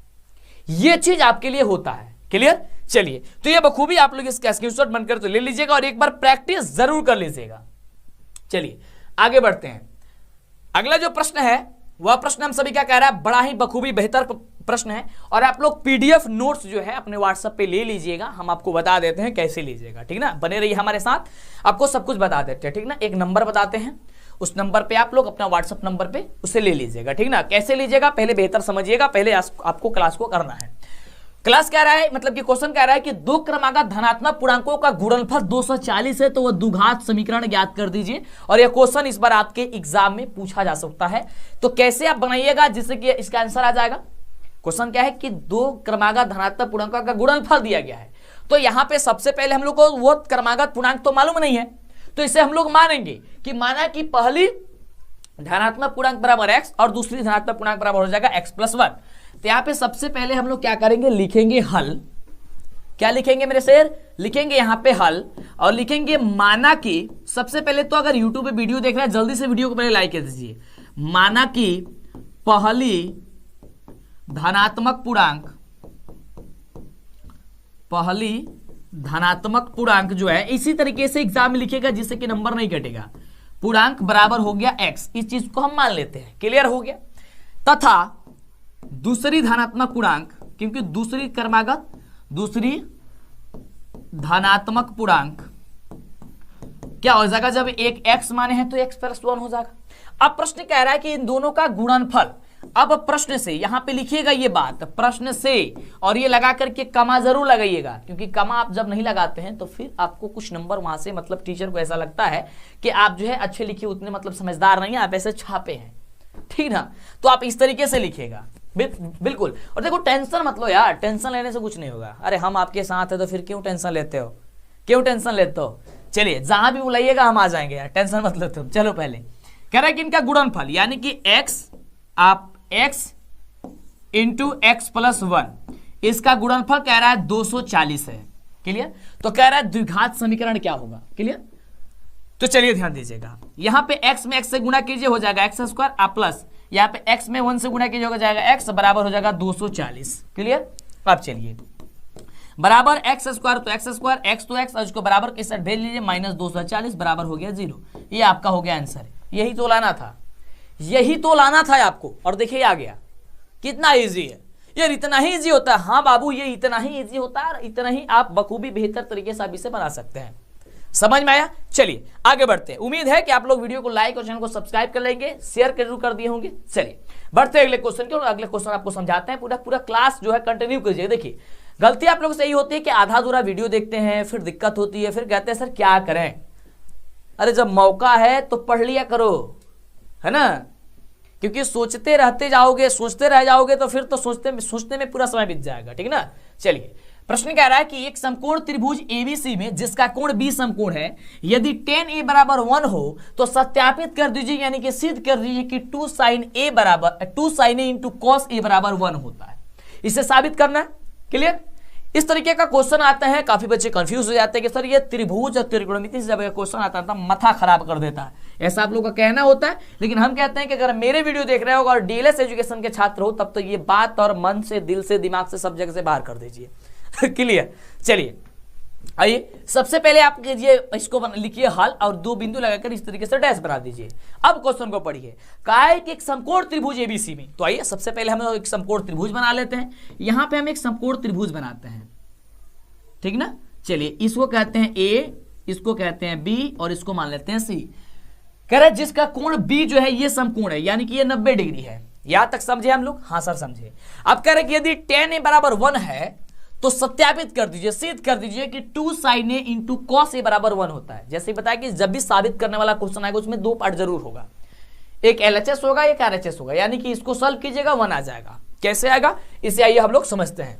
ये चीज आपके लिए होता है। क्लियर? चलिए तो ये बखूबी आप लोग इसका स्क्रीनशॉट बनकर तो ले लीजिएगा और एक बार प्रैक्टिस जरूर कर लीजिएगा। चलिए आगे बढ़ते हैं। अगला जो प्रश्न है वह प्रश्न हम सभी क्या कह रहा है, बड़ा ही बखूबी बेहतर प्रश्न है, और आप लोग पीडीएफ नोट्स जो है अपने व्हाट्सएप पे ले लीजिएगा। हम आपको बता देते हैं कैसे लीजिएगा, ठीक ना? बने रहिए हमारे साथ, आपको सब कुछ बता देते हैं, ठीक ना? एक नंबर बताते हैं, उस नंबर पे आप लोग अपना व्हाट्सएप नंबर पे उसे ले लीजिएगा, ठीक ना? कैसे लीजिएगा पहले बेहतर समझिएगा, पहले आपको क्लास को करना है। क्लास कह रहा है, मतलब कि क्वेश्चन कह रहा है कि दो क्रमागत धनात्मक पूर्णांकों का गुणनफल 240 है, तो वह द्विघात समीकरण ज्ञात कर दीजिए। और यह क्वेश्चन इस बार आपके एग्जाम में पूछा जा सकता है, तो कैसे आप बनाइएगा जिससे कि इसका आंसर आ जाएगा। क्वेश्चन क्या है कि दो क्रमागत धनात्मक पूर्णांकों का गुणनफल दिया गया है, तो यहां पे सबसे पहले हम लोग को वो क्रमागत पूर्णांक तो मालूम नहीं है, तो इसे हम लोग मानेंगे कि माना कि पहली धनात्मक पूर्णांक बराबर x और दूसरी धनात्मक पूर्णांक बराबर हो जाएगा x+1। तो यहाँ पे सबसे पहले हम लोग क्या करेंगे, लिखेंगे हल। क्या लिखेंगे मेरे शेर? लिखेंगे यहाँ पे हल और लिखेंगे माना कि, सबसे पहले तो अगर YouTube पे वीडियो देख रहे हैं जल्दी से वीडियो को पहले लाइक कर दीजिए। माना कि पहली धनात्मक पूर्णांक जो है इसी तरीके से एग्जाम में लिखेगा जिससे कि नंबर नहीं कटेगा। पूर्णांक बराबर हो गया x, इस चीज को हम मान लेते हैं। क्लियर हो गया? तथा दूसरी धनात्मक पूर्णांक, क्योंकि दूसरी धनात्मक पूर्णांक क्या हो जाएगा, जब एक x माने हैं तो x+1 हो जाएगा। अब प्रश्न कह रहा है कि इन दोनों का गुणनफल, अब प्रश्न से यहां पे लिखिएगा ये बात, प्रश्न से, और ये लगा करके कमा जरूर लगाइएगा, क्योंकि कमा आप जब नहीं लगाते हैं तो फिर आपको कुछ नंबर वहां से, मतलब टीचर को ऐसा लगता है कि आप जो है अच्छे लिखे, उतने मतलब समझदार नहीं है, आप ऐसे छापे हैं, ठीक ना। तो आप इस तरीके से लिखिएगा बिल्कुल। और देखो टेंशन मत लो यार, टेंशन लेने से कुछ नहीं होगा। अरे हम आपके साथ है तो फिर क्यों टेंशन लेते हो, क्यों टेंशन लेते हो। चलिए जहां भी बुलाइएगा हम आ जाएंगे यार, टेंशन मत लो तुम। चलो पहले कह रहा है कि इनका गुणनफल, यानी कि x, आप x इंटू एक्स प्लस 1, इसका गुणनफल कह रहा है 240 है। क्लियर। तो कह रहा है द्विघात समीकरण क्या होगा। क्लियर। तो चलिए ध्यान दीजिएगा, यहां पे x में x से गुणा कीजिए, हो जाएगा x स्क्वायर, आप प्लस यहाँ पे x में 1 से गुणा कीजिए, हो जाएगा x बराबर हो जाएगा 240। क्लियर। अब चलिए बराबर x स्क्वायर, तो x स्क्वायर, x तो x, और इसको बराबर के साथ भेज लीजिए, माइनस 240 बराबर हो गया 0। ये आपका हो गया आंसर। यही तो लाना था, यही तो लाना था आपको। और देखिए आ गया, कितना इजी है यार, इतना ही इजी होता है। हाँ बाबू ये इतना ही इजी होता है, इतना ही आप बखूबी बेहतर तरीके से आप इसे बना सकते हैं। समझ में आया। चलिए आगे बढ़ते हैं। उम्मीद है कि आप लोग वीडियो को लाइक और चैनल को सब्सक्राइब कर लेंगे, शेयर जरूर कर दिए होंगे। चलिए बढ़ते हैं अगले क्वेश्चन की, और अगले क्वेश्चन आपको समझाते हैं। पूरा क्लास जो है कंटिन्यू कीजिए। देखिए गलती आप लोगों से यही होती है कि आधा अधूरा वीडियो देखते हैं, फिर दिक्कत होती है, फिर कहते हैं सर क्या करें। अरे जब मौका है तो पढ़ लिया करो, है ना, क्योंकि सोचते रहते जाओगे, सोचते रह जाओगे तो फिर तो सोचते में पूरा समय बीत जाएगा। ठीक है ना। चलिए प्रश्न कह रहा है कि एक समकोण त्रिभुज एबीसी में जिसका कोण बी समकोण है, यदि tan a बराबर 1 हो तो सत्यापित कर दीजिए, यानी कि सिद्ध कर दीजिए कि 2 sin a into cos a बराबर 1 होता है। इसे साबित करना है। क्लियर। इस तरीके का क्वेश्चन आता है, काफी बच्चे कंफ्यूज हो जाते हैं कि सर ये त्रिभुज और त्रिकोणमिति से जब क्वेश्चन आता है तो माथा खराब कर देता है, ऐसा आप लोगों का कहना होता है। लेकिन हम कहते हैं कि अगर मेरे वीडियो देख रहे हो और डीएलएस एजुकेशन के छात्र हो, तब तो ये बात और मन से, दिल से, दिमाग से, सब जगह से बाहर कर दीजिए। क्लियर। चलिए आइए सबसे पहले आप कीजिए, इसको लिखिए हल, और 2 बिंदु लगाकर इस तरीके से डैश बना दीजिए। अब क्वेश्चन को पढ़िए। कहा है कि एक समकोण त्रिभुज एबीसी में, तो आइए सबसे पहले हम एक समकोण त्रिभुज बना लेते हैं। यहां पे हम एक समकोण त्रिभुज बनाते हैं, ठीक ना। चलिए इसको कहते हैं A, इसको कहते हैं B, और इसको मान लेते हैं C। कह रहे जिसका कोण B जो है ये समकोण है, यानी कि ये 90 डिग्री है। यहां तक समझे हम लोग। हाँ सर समझे। अब कह रहे कि यदि tan a बराबर 1 है तो सत्यापित कर दीजिए, सिद्ध कर दीजिए कि 2 sin a into cos a बराबर 1 होता है। जैसे बताया कि जब भी साबित करने वाला क्वेश्चन आएगा उसमें 2 पार्ट जरूर होगा, एक LHS होगा, एक RHS होगा, यानी कि इसको सॉल्व कीजिएगा 1 आ जाएगा। कैसे आएगा इसे आइए हम लोग समझते हैं।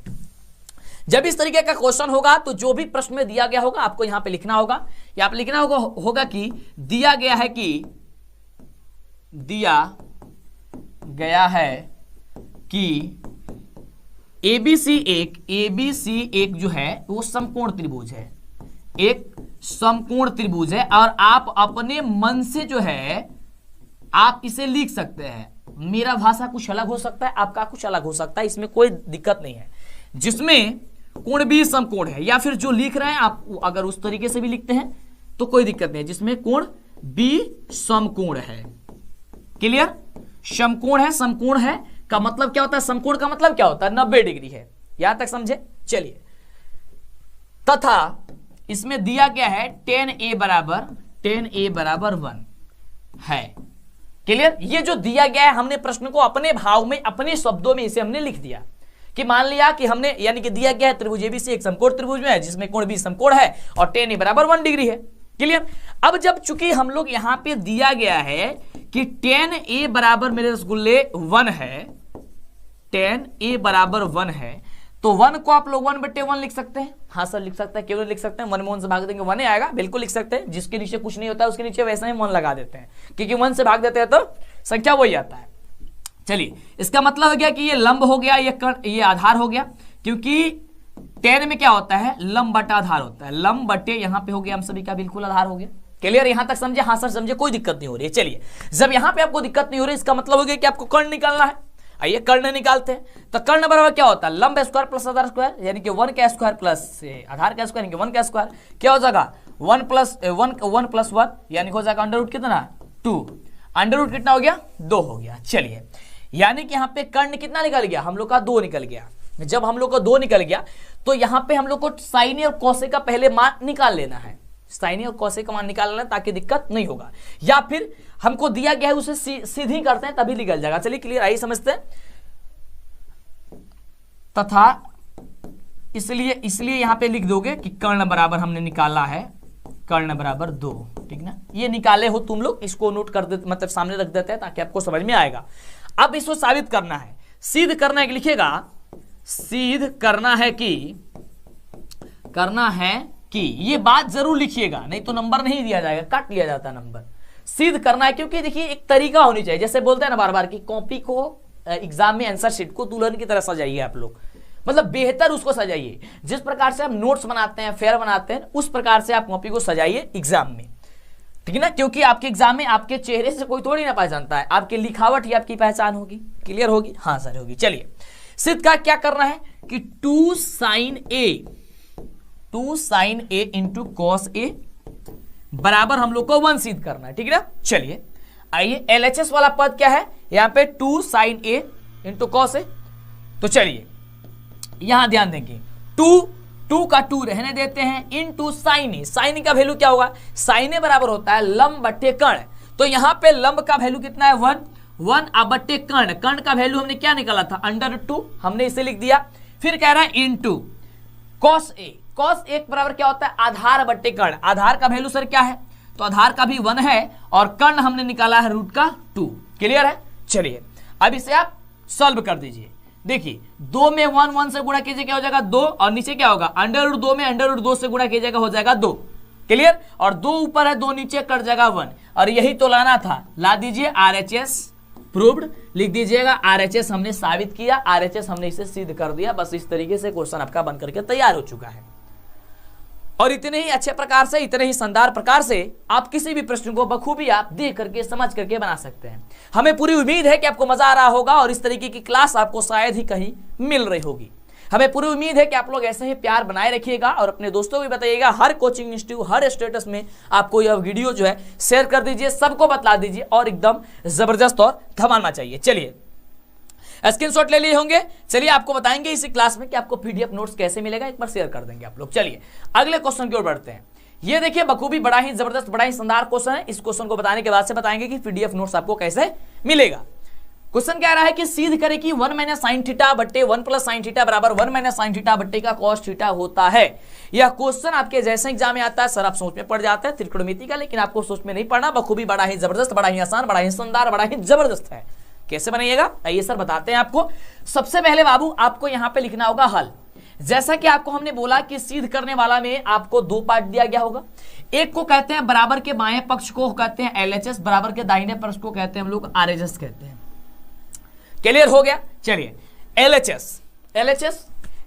जब इस तरीके का क्वेश्चन होगा तो जो भी प्रश्न में दिया गया होगा आपको यहां पे लिखना होगा। यहां पे लिखना होगा कि दिया गया है कि ABC एक जो है वो समकोण त्रिभुज है, एक समकोण त्रिभुज है, और आप अपने मन से जो है आप इसे लिख सकते हैं। मेरा भाषा कुछ अलग हो सकता है, आपका कुछ अलग हो सकता है, इसमें कोई दिक्कत नहीं है। जिसमें कोण B समकोण है, या फिर जो लिख रहे हैं आप अगर उस तरीके से भी लिखते हैं तो कोई दिक्कत नहीं है, जिसमें कोण B समकोण है। क्लियर। समकोण है, समकोण है का मतलब क्या होता है, समकोण का मतलब क्या होता है, 90 डिग्री है। यहां तक समझे। चलिए तथा इसमें दिया गया है tan a बराबर 1 है। क्लियर। ये जो दिया गया है हमने प्रश्न को अपने भाव में, अपने शब्दों में इसे हमने लिख दिया कि मान लिया कि हमने, यानी कि दिया गया है त्रिभुज एबीसी एक समकोण त्रिभुज में है जिसमें कोण B समकोण है और tan a बराबर 1 डिग्री है। क्लियर। अब जब चूंकि हम लोग यहां पे दिया गया है कि tan a बराबर मेरे रसगुल्ले 1 है, tan a बराबर 1 है, तो 1 को आप लोग 1/1 लिख सकते हैं। हाँ सर लिख सकते हैं, केवल लिख सकते हैं, 1 में 1 से भाग देंगे 1 ही आएगा, बिल्कुल लिख सकते हैं। जिसके नीचे कुछ नहीं होता है उसके नीचे वैसे ही 1 लगा देते हैं, क्योंकि 1 से भाग देते हैं तो संख्या वही आता है। चलिए इसका मतलब हो गया कि ये लंब हो गया, ये आधार हो गया, क्योंकि tan में क्या होता है, लंब बटा आधार होता है। लंब बटे यहां पे हो गया हम सभी का बिल्कुल आधार हो गया। क्लियर। यहां तक समझे। हाँ सर समझे, कोई दिक्कत नहीं हो रही है। चलिए जब यहां पे आपको दिक्कत नहीं हो रही, इसका मतलब हो गया कि आपको कर्ण निकालना है। आइए कर्ण निकालते हैं। तो कर्ण बराबर क्या होता है, लंब स्क्वायर प्लस आधार स्क्वायर, यानी कि 1 का स्क्वायर प्लस आधार का स्क्वायर, यानी कि 1 का स्क्वायर क्या हो जाएगा, 1 प्लस 1 यानी हो जाएगा अंडर रूट कितना, 2। अंडर रूट कितना हो गया, 2 हो गया। चलिए यानी कि यहाँ पे कर्ण कितना निकल गया, हम लोग का 2 निकल गया। जब हम लोग का 2 निकल गया तो यहाँ पे हम लोग को साइन और कॉस का पहले मान निकाल लेना है। साइन ए और कॉस ए का मान निकालना है ताकि दिक्कत नहीं होगा, या फिर हमको दिया गया है उसे सीधी करते हैं तभी निकल जाएगा। चलिए क्लियर, आइए समझते हैं। तथा इसलिए यहां पे लिख दोगे कि कर्ण बराबर हमने निकाला है, कर्ण बराबर 2, ठीक ना। ये निकाले हो तुम लोग, इसको नोट कर दे, मतलब सामने रख देते हैं ताकि आपको समझ में आएगा। अब इसको साबित करना है, सिद्ध करना है, लिखिएगा सिद्ध करना है कि ये बात जरूर लिखिएगा, नहीं तो नंबर नहीं दिया जाएगा, काट लिया जाता है नंबर। सिद्ध करना है, क्योंकि देखिए एक तरीका होनी चाहिए, जैसे बोलते हैं ना बार बार कि कॉपी को एग्जाम में आंसर शीट को दुल्हन की तरह सजाइए आप लोग, मतलब बेहतर उसको सजाइए। जिस प्रकार से हम नोट्स बनाते हैं, फेयर बनाते हैं, उस प्रकार से आप कॉपी को सजाइए एग्जाम में, ठीक है ना। क्योंकि आपके एग्जाम में आपके चेहरे से कोई थोड़ी ना पहचानता है, आपकी लिखावट ही आपकी पहचान होगी। क्लियर होगी? हाँ सर होगी। चलिए सिद्ध का क्या करना है कि 2 sin a into cos A बराबर हम लोग को 1 सिद्ध करना है, ठीक है ना। चलिए आइए, LHS वाला पद क्या है यहां पे, 2 sin a into cos A. तो चलिए यहां ध्यान देंगे, 2 का 2 रहने देते हैं, इनटू साइन ए। साइन ए का वैल्यू क्या होगा, साइन ए बराबर होता है लंब बट्टे कर्ण। तो यहां पे लंब का वैल्यू कितना है 1 बट्टे कर्ण, कर्ण का वैल्यू हमने क्या निकाला था √2, हमने इसे लिख दिया। फिर कह रहा है into cos A, cos A बराबर क्या होता है आधार बट्टे कर्ण। आधार का वैल्यू सर क्या है, तो आधार का भी 1 है और कर्ण हमने निकाला है √2। क्लियर है? चलिए अब इसे आप सॉल्व कर दीजिए। देखिए 2 में 1 से गुणा कीजिए, क्या हो जाएगा 2, और नीचे क्या होगा √2 में √2 से गुणा कीजिएगा, हो जाएगा 2। क्लियर? और 2 ऊपर है, 2 नीचे कट जाएगा 1, और यही तो लाना था, ला दीजिए। RHS प्रूव्ड लिख दीजिएगा, RHS हमने साबित किया, RHS हमने इसे सिद्ध कर दिया। बस इस तरीके से क्वेश्चन आपका बन करके तैयार हो चुका है। और इतने ही अच्छे प्रकार से, इतने ही शानदार प्रकार से आप किसी भी प्रश्न को बखूबी आप देख करके समझ करके बना सकते हैं। हमें पूरी उम्मीद है कि आपको मजा आ रहा होगा और इस तरीके की क्लास आपको शायद ही कहीं मिल रही होगी। हमें पूरी उम्मीद है कि आप लोग ऐसे ही प्यार बनाए रखिएगा और अपने दोस्तों को भी बताइएगा। हर कोचिंग इंस्टीट्यूट, हर स्टेटस में आपको यह वीडियो जो है शेयर कर दीजिए, सबको बतला दीजिए और एकदम जबरदस्त और धमाना चाहिए। चलिए स्क्रीनशॉट ले लिए होंगे। चलिए आपको बताएंगे इसी क्लास में कि आपको PDF नोट्स कैसे मिलेगा, एक बार शेयर कर देंगे आप लोग। चलिए अगले क्वेश्चन की ओर बढ़ते हैं। ये देखिए बखूबी बड़ा ही जबरदस्त, बड़ा ही शानदार क्वेश्चन है। इस क्वेश्चन को बताने के बाद से बताएंगे कि PDF नोट्स आपको कैसे मिलेगा। क्वेश्चन कह रहा है कि सिद्ध करें कि 1 - sin थीटा बट्टे 1 + sin थीटा बराबर 1 - sin थीटा बट्टे का cos थीटा होता है। यह क्वेश्चन आपके जैसे एग्जाम में आता है सर आप सोच में पड़ जाता है त्रिकोणमिति का, लेकिन आपको सोच में नहीं पड़ना। बखूबी बड़ा ही जबरदस्त, बड़ा ही आसान, बड़ा ही शानदार, बड़ा ही जबरदस्त है। कैसे बनाइएगा आइए सर बताते हैं आपको। सबसे पहले बाबू आपको यहां पे लिखना होगा हल। जैसा कि आपको हमने बोला कि सिद्ध करने वाला में आपको 2 पार्ट दिया गया होगा। एक को कहते हैं बराबर के बाएं पक्ष को कहते हैं LHS, बराबर के दाहिने पक्ष को कहते हैं हम लोग RHS कहते हैं। क्लियर हो गया? चलिए LHS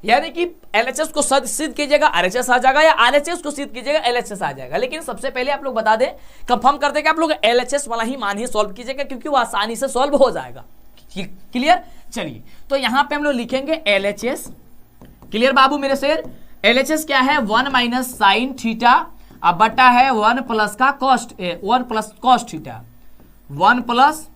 यानी कि LHS को सिद्ध कीजिएगा RHS आ जाएगा, या RHS को सिद्ध कीजिएगा LHS आ जाएगा। लेकिन सबसे पहले आप लोग बता दें, कंफर्म कर दें कि आप लोग LHS वाला ही मान ही सॉल्व कीजिएगा, क्योंकि वो आसानी से सॉल्व हो जाएगा। क्लियर? चलिए तो यहां पे हम लोग लिखेंगे LHS। क्लियर बाबू मेरे शेर? LHS क्या है 1 - sin थीटा अब बटा है 1 + का cos, 1 + cos theta, 1 +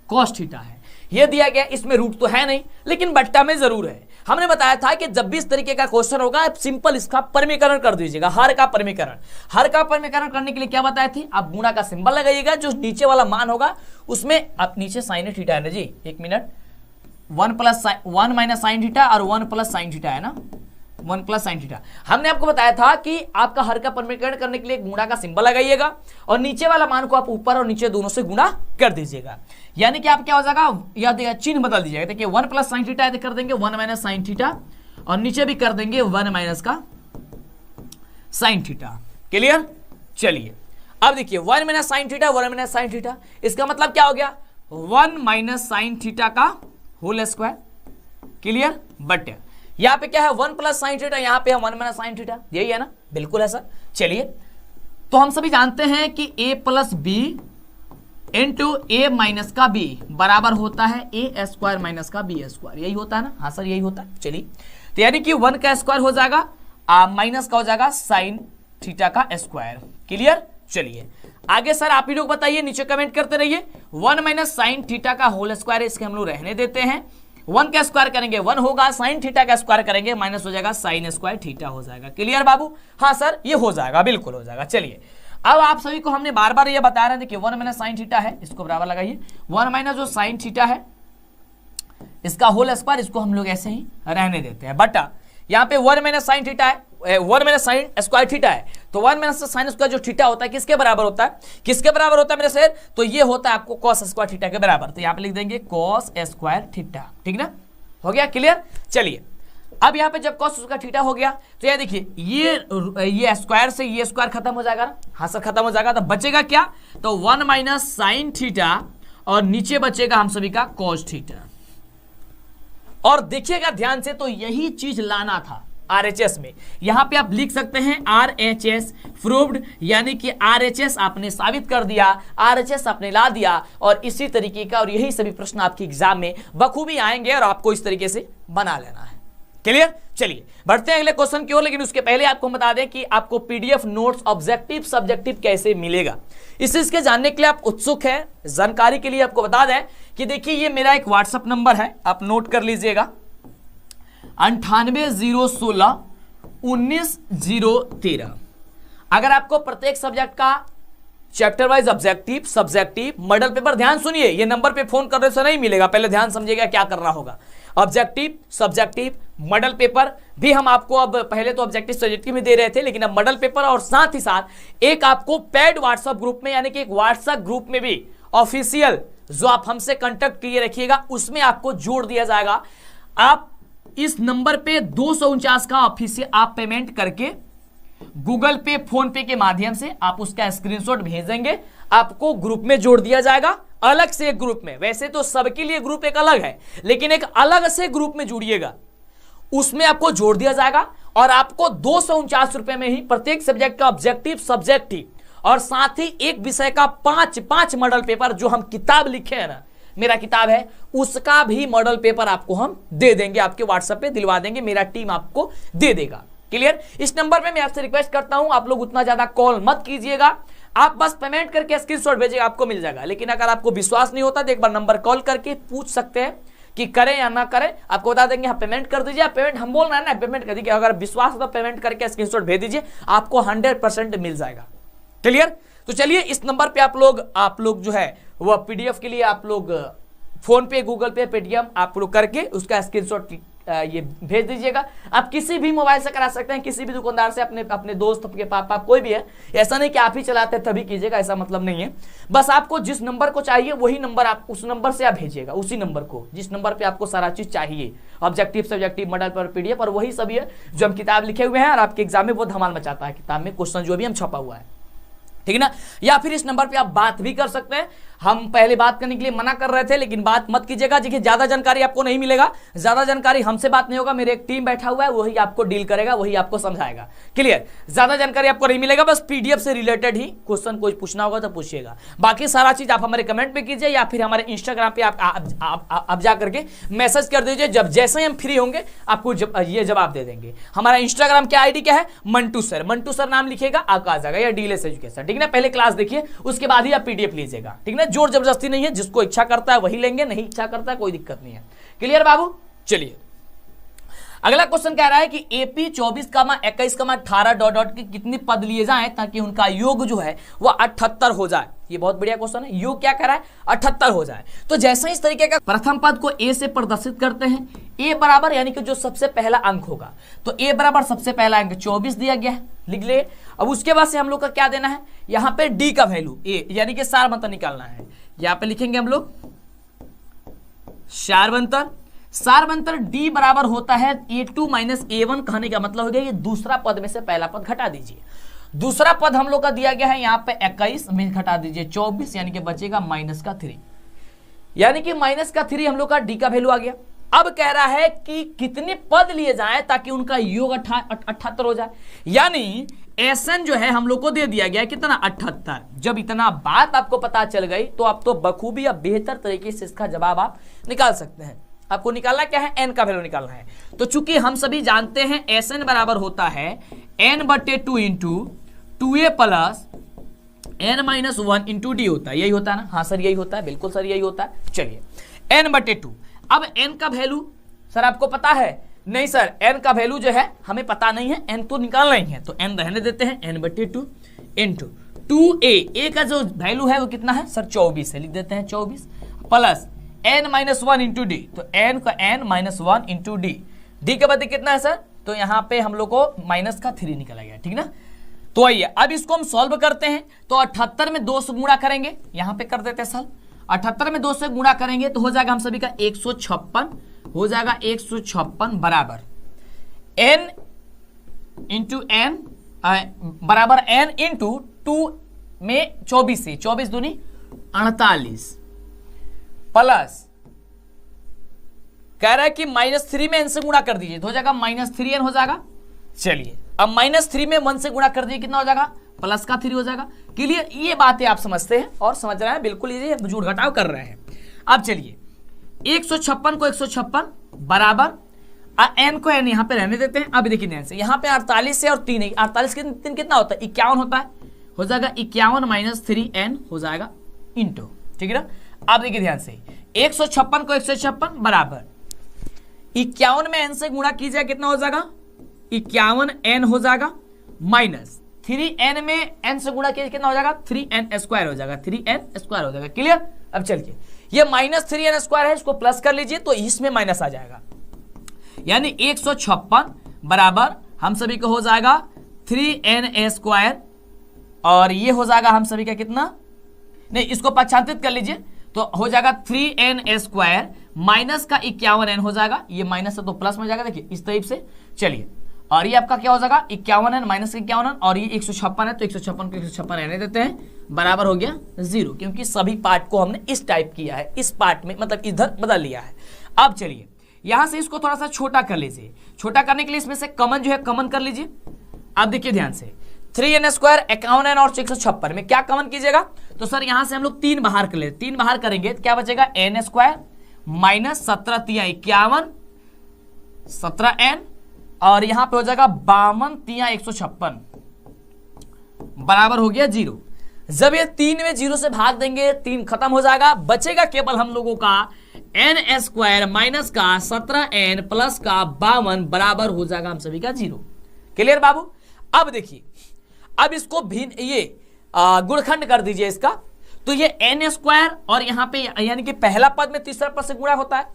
cos theta है। ये दिया गया, इसमें रूट तो है नहीं लेकिन बट्टा में जरूर है। हमने बताया था कि जब भी इस तरीके का क्वेश्चन होगा आप सिंपल इसका परमीकरण कर दीजिएगा, हर का परमीकरण। हर का परमीकरण करने के लिए क्या बताए थे, आप गुणा का सिंबल लगाइएगा, जो नीचे वाला मान होगा उसमें आप नीचे sin थीटा है ना जी, एक मिनट, 1 - sin थीटा और 1 + sin थीटा है ना, 1 + sin थीटा। हमने आपको बताया था कि आपका हर का परमीकरण करने के लिए गुणा का सिंबल लगाइएगा और नीचे वाला मान को आप ऊपर और नीचे दोनों से गुणा कर दीजिएगा। यानी कि आप क्या हो जाएगा, या चिन्ह बदल दीजिएगा। देखिए 1 + sin थीटा कर देंगे 1 - sin थीटा और नीचे भी कर देंगे 1 - का sin थीटा। क्लियर? चलिए अब देखिए 1 - sin थीटा 1 - sin थीटा, इसका मतलब क्या हो गया 1 - sin थीटा का होल स्क्वायर। क्लियर? बट यहाँ पे क्या है 1 + sin थीटा, यहाँ पे है 1 - sin थीटा, यही है ना, बिल्कुल है सर। चलिए तो हम सभी जानते हैं कि a + b इंटू a - का b बराबर होता है a² - का b², यही होता है ना। हाँ सर यही होता है। चलिए तो यानी कि 1 का स्क्वायर हो जाएगा माइनस का हो जाएगा sin थीटा का स्क्वायर। क्लियर? चलिए आगे सर आप ही लोग बताइए, नीचे कमेंट करते रहिए। 1 - sin थीटा का होल स्क्वायर इसके हम लोग रहने देते हैं, 1 का स्क्वायर करेंगे 1 होगा, साइन थीटा का स्क्वायर करेंगे माइनस हो जाएगा साइन स्क्वायर थीटा हो जाएगा। क्लियर बाबू? हाँ सर ये हो जाएगा, बिल्कुल हो जाएगा। चलिए अब आप सभी को हमने बार बार ये बता रहे थे कि 1 माइनस साइन थीटा है, इसको बराबर लगाइए 1 माइनस जो साइन थीटा है इसका होल स्क्वायर, इसको हम लोग ऐसे ही रहने देते हैं। बट यहाँ पे 1 माइनस साइन थीटा है, 1 माइनस साइन स्क्वायर थीटा है, तो 1 माइनस साइन स्क्वायर जो थीटा होता है किसके बराबर होता है? किसके बराबर होता है मेरे सर? तो ये होता है आपको कॉस स्क्वायर थीटा के बराबर। तो यहाँ पे लिख देंगे कॉस स्क्वायर थीटा। ठीक ना, हो गया क्लियर? चलिए अब यहाँ पे जब कॉस स्क्वायर थीटा हो गया तो ये देखिए ये स्क्वायर से ये स्क्वायर खत्म हो जाएगा ना। हाँ सर खत्म हो जाएगा। तो बचेगा क्या? तो 1 माइनस साइन थीटा और नीचे बचेगा हम सभी का कॉस थीटा। और देखिएगा ध्यान से, तो यही चीज लाना था आरएचएस में। यहां पे आप लिख सकते हैं आरएचएस प्रूव्ड, यानी कि आरएचएस आपने साबित कर दिया, आरएचएस आपने ला दिया। और इसी तरीके का और यही सभी प्रश्न आपके एग्जाम में बखूबी आएंगे और आपको इस तरीके से बना लेना है। क्लियर? चलिए बढ़ते हैं अगले क्वेश्चन की ओर, लेकिन उसके पहले आपको बता दें कि आपको पीडीएफ नोट्स ऑब्जेक्टिव सब्जेक्टिव कैसे मिलेगा। इस चीज के जानने के लिए आप उत्सुक है, जानकारी के लिए आपको बता दें कि देखिए ये मेरा एक व्हाट्सएप नंबर है, आप नोट कर लीजिएगा 9801619013। अगर आपको प्रत्येक सब्जेक्ट का chapter wise objective subjective model paper, ध्यान सुनिए, ये नंबर पे फोन करने से नहीं मिलेगा, पहले ध्यान समझिएगा क्या करना होगा। ऑब्जेक्टिव सब्जेक्टिव मॉडल पेपर भी हम आपको अब पहले तो ऑब्जेक्टिव सब्जेक्टिव में दे रहे थे, लेकिन अब मॉडल पेपर और साथ ही साथ एक आपको पेड व्हाट्सएप ग्रुप में, यानी कि एक व्हाट्सएप ग्रुप में भी ऑफिशियल जो आप हमसे कांटेक्ट किए रखिएगा उसमें आपको जोड़ दिया जाएगा। आप इस नंबर पे 249 का ऑफिशियल आप पेमेंट करके गूगल पे फोन पे के माध्यम से आप उसका स्क्रीनशॉट भेजेंगे, आपको ग्रुप में जोड़ दिया जाएगा। अलग से एक ग्रुप में, वैसे तो सबके लिए ग्रुप एक अलग है, लेकिन एक अलग से ग्रुप में जुड़िएगा, उसमें आपको जोड़ दिया जाएगा। और आपको 249 रुपए में ही प्रत्येक सब्जेक्ट का ऑब्जेक्टिव सब्जेक्टिव और साथ ही एक विषय का 5 मॉडल पेपर, जो हम किताब लिखे हैं ना, मेरा किताब है, उसका भी मॉडल पेपर आपको हम दे देंगे, आपके व्हाट्सएप पे दिलवा देंगे, मेरा टीम आपको दे देगा। क्लियर? इस नंबर पे मैं आपसे रिक्वेस्ट करता हूं, आप लोग उतना ज्यादा कॉल मत कीजिएगा, आप बस पेमेंट करके स्क्रीनशॉट भेजिएगा, आपको मिल जाएगा। लेकिन अगर आपको विश्वास नहीं होता तो एक बार नंबर कॉल करके पूछ सकते हैं कि करें या ना करें, आपको बता देंगे। आप पेमेंट कर दीजिए, पेमेंट हम बोल रहे हैं ना, पेमेंट कर दीजिए। अगर विश्वास हो तो पेमेंट करके स्क्रीनशॉट भेज दीजिए, आपको 100% मिल जाएगा। क्लियर? तो चलिए इस नंबर पे आप लोग जो है वह पीडीएफ के लिए आप लोग फोन पे गूगल पे पेटीएम आप लोग करके उसका स्क्रीनशॉट ये भेज दीजिएगा। आप किसी भी मोबाइल से करा सकते हैं, किसी भी दुकानदार से, अपने दोस्त, अपने पापा, कोई भी है। ऐसा नहीं कि आप ही चलाते हैं तभी कीजिएगा, ऐसा मतलब नहीं है। बस आपको जिस नंबर को चाहिए वही नंबर आप उस नंबर से आप भेजिएगा, उसी नंबर को जिस नंबर पे आपको सारा चीज चाहिए, ऑब्जेक्टिव सब्जेक्टिव मॉडल पर पीडीएफ, और वही सभी है जो हम किताब लिखे हुए हैं और आपके एग्जाम में वो धमाल मचाता है किताब में क्वेश्चन जो भी हम छपा हुआ है। ठीक ना? या फिर इस नंबर पे आप बात भी कर सकते हैं। हम पहले बात करने के लिए मना कर रहे थे, लेकिन बात मत कीजिएगा। देखिए ज्यादा जानकारी आपको नहीं मिलेगा, ज्यादा जानकारी हमसे बात नहीं होगा, मेरे एक टीम बैठा हुआ है, वही आपको डील करेगा, वही आपको समझाएगा। क्लियर? ज्यादा जानकारी आपको नहीं मिलेगा, बस पीडीएफ से रिलेटेड ही क्वेश्चन कोई पूछना होगा तो पूछिएगा। बाकी सारा चीज आप हमारे कमेंट पे कीजिए या फिर हमारे इंस्टाग्राम पे आप जा करके मैसेज कर दीजिए। जब जैसे ही हम फ्री होंगे आपको ये जवाब दे देंगे। हमारा इंस्टाग्राम क्या आईडी क्या है? मंटू सर नाम लिखिएगा, आपका आ जाएगा, या डीलेस एजुकेशन। ठीक है ना? पहले क्लास देखिए, उसके बाद ही आप पीडीएफ लीजिएगा। ठीक है ना? जोर जबरदस्ती नहीं है, जिसको इच्छा करता है वही लेंगे, नहीं इच्छा करता है कोई दिक्कत नहीं है। क्लियर बाबू? चलिए अगला क्वेश्चन कह रहा है कि एपी 24,21,18 डॉट के कितने पद लिए जाएं ताकि उनका योग जो है वो 78 हो जाए। ये बहुत बढ़िया क्वेश्चन है। योग क्या कह रहा है? 78 हो जाए। तो जैसे इस तरीके का प्रथम पद को ए से प्रदर्शित करते हैं, ए बराबर यानी कि जो सबसे पहला अंक होगा, तो ए बराबर सबसे पहला अंक 24 दिया गया है, लिख ले। अब उसके बाद से हम लोग का क्या देना है? यहाँ पे डी का वैल्यू, ए यानी कि सारवंतर निकालना है। यहाँ पे लिखेंगे हम लोग सारवंतर डी बराबर होता है a2 माइनस a1। कहने का मतलब हो गया कि दूसरा पद में से पहला पद घटा दीजिए। दूसरा पद हम लोग का दिया गया है यहाँ पे 21 में घटा दीजिए 24, यानी कि बचेगा -3, यानी कि -3 हम लोग का डी का वैल्यू आ गया। अब कह रहा है कि कितने पद लिए जाएं ताकि उनका योग 78 हो जाए, यानी एसएन जो है हम लोग को दे दिया गया कितना? 78। जब इतना बात आपको पता चल गई तो आप तो बखूबी या बेहतर तरीके से इसका जवाब आप निकाल सकते हैं। आपको निकालना क्या है? एन का वैल्यू निकालना है। तो चूंकि हम सभी जानते हैं एसएन बराबर होता है n/2 into 2a plus n-1 into D होता है, यही होता है ना? हाँ सर यही होता है, बिल्कुल सर यही होता है। चलिए n/2 अब n का वैल्यू सर आपको पता है? नहीं सर, n का वैल्यू जो है हमें पता नहीं है, n तो निकालना ही है, तो n रहने देते हैं, n/2 इंटू 2a, a का जो वैल्यू है वो कितना है सर 24 है, लिख देते हैं 24 प्लस n-1 इंटू डी, तो n का n-1 इंटू डी, डी के बदले कितना है सर? तो यहाँ पे हम लोग को माइनस का 3 निकला गया, ठीक ना। तो आइए अब इसको हम सॉल्व करते हैं, तो 78 में 2 से गुणा करेंगे, यहाँ पे कर देते हैं सर, 78 में 2 से गुणा करेंगे तो हो जाएगा हम सभी का 156, हो जाएगा 156 बराबर n इंटू n बराबर n इंटू 2 में 24 से 24 दूनी 48 प्लस कह रहा है कि -3 में n से गुणा कर दीजिए तो हो जाएगा -3n हो जाएगा। चलिए अब -3 में 1 से गुणा कर दीजिए कितना हो जाएगा? प्लस का 3 हो जाएगा। क्लियर? ये बातें आप समझते हैं और समझ रहे हैं, बिल्कुल ये जोड़ घटाव कर रहे हैं। अब चलिए 156 को 156 बराबर n को n यहाँ पे रहने देते हैं। अब देखिए ध्यान से, यहाँ पे 48 से और 3 है, 48 के 3 कितना होता है? 51 होता है, हो जाएगा 51 - 3n हो जाएगा इंटू, ठीक है ना। अब देखिए ध्यान से, 156 को 156 बराबर 51 में n से गुणा कीजिए कितना हो जाएगा? 51n हो जाएगा माइनस 3n में n से गुणा कीजिए कितना हो जाएगा? 3n² हो जाएगा, 3n² हो जाएगा। क्लियर? अब चलिए ये -3n² है, इसको प्लस कर लीजिए तो इसमें माइनस आ जाएगा, यानी 156 बराबर हम सभी को हो जाएगा 3n² और ये हो जाएगा हम सभी का कितना? नहीं, इसको पक्षांतरित कर लीजिए तो हो जाएगा 3n² माइनस का 51n हो जाएगा, ये माइनस है तो प्लस में जाएगा, देखिए इस टाइप से। चलिए और ये आपका क्या हो जाएगा? 51n माइनस 51n और ये 156 है तो 156 को 156 रहने देते हैं, बराबर हो गया 0, क्योंकि सभी पार्ट को हमने इस टाइप किया है, इस पार्ट में मतलब इधर बदल लिया है। अब चलिए यहां से इसको थोड़ा सा छोटा कर लीजिए, छोटा करने के लिए इसमें से कॉमन जो है कॉमन कर लीजिए। अब देखिए ध्यान से, 3n² 51n और 156 में क्या कॉमन कीजिएगा? तो सर यहां से हम लोग 3 बाहर कर लेते, 3 बाहर करेंगे तो क्या बचेगा? n² माइनस 17 × 51 17n और यहां पे हो जाएगा 52 × 156 बराबर हो गया 0। जब ये 3 में 0 से भाग देंगे 3 खत्म हो जाएगा, बचेगा केवल हम लोगों का n² माइनस का 17n प्लस का 52 बराबर हो जाएगा हम सभी का 0। क्लियर बाबू? अब देखिए, अब इसको भिन्न ये गुणखंड कर दीजिए इसका, तो ये n² और यहाँ पे यानी कि पहला पद में तीसरा पद से गुणा होता है,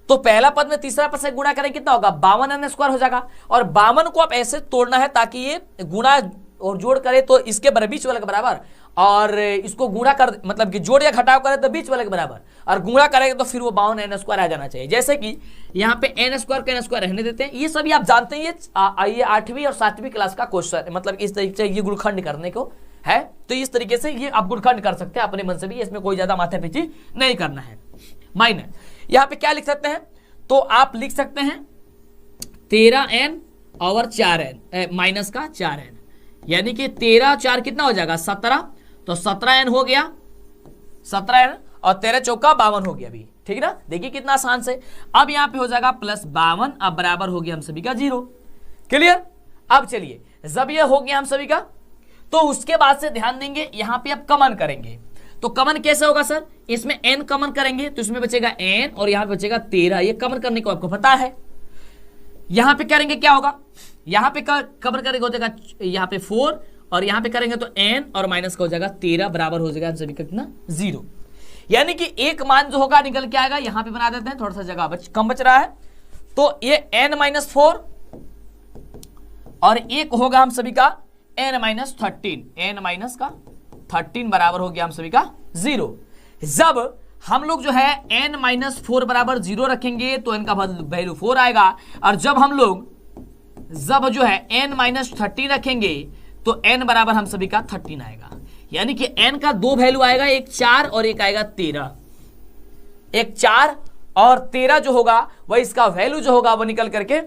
तो पहला पद में तीसरा पद से गुणा करें कितना होगा? 52n² हो जाएगा। और 52 को आप ऐसे तोड़ना है ताकि ये गुणा और जोड़ करे तो इसके बीच वाले के बराबर, और इसको गुणा कर मतलब कि जोड़ या घटाव करे तो बीच वाले के बराबर, और गुणा करेंगे तो फिर वो 52n² आ जाना चाहिए। जैसे कि यहाँ पे n² को n² रहने देते हैं, ये सभी आप जानते हैं, ये 8वीं और 7वीं क्लास का क्वेश्चन, मतलब इस तरीके से ये गुणखंड करने को है, तो इस तरीके से ये आप गुणखंड कर सकते हैं अपने मन से भी, इसमें कोई ज्यादा माथापच्ची नहीं करना है। माइनस यहाँ पे क्या लिख सकते हैं? तो आप लिख सकते हैं 13n और 4n माइनस का 4n, यानी कि 13 4 कितना हो जाएगा? 17, तो 17n हो गया, 17n और 13 चौका 52 हो गया अभी, ठीक है ना। देखिए कितना आसान से। अब यहाँ पे हो जाएगा प्लस 52, अब बराबर हो गया हम सभी का 0। क्लियर? अब चलिए जब ये हो गया हम सभी का, तो उसके बाद से ध्यान देंगे यहाँ पे अब कॉमन करेंगे, तो कॉमन कैसे होगा सर? इसमें n कॉमन करेंगे तो इसमें बचेगा n और यहाँ पे बचेगा 13, ये कॉमन करने को आपको पता है। यहाँ पे करेंगे क्या होगा? यहाँ पे कॉमन करेंगे हो जाएगा यहाँ पे 4 और यहाँ पे करेंगे तो n और माइनस का हो जाएगा 13 बराबर हो जाएगा हम सभी का कितना? 0। यानी कि एक मान जो होगा निकल के आएगा, यहाँ पे बना देते हैं, थोड़ा सा जगह कम बच रहा है, तो ये n-4 और एक होगा हम सभी का n-13, n-13 बराबर हो गया हम सभी का 0। जब हम लोग जो है n-4 बराबर 0 रखेंगे तो n का वैल्यू 4 आएगा, और जब हम लोग जो है n-13 रखेंगे तो n बराबर हम सभी का 13 आएगा, यानी कि n का 2 वैल्यू आएगा, एक 4 और एक आएगा 13। एक 4 और 13 जो होगा वह इसका वैल्यू जो होगा वो निकल करके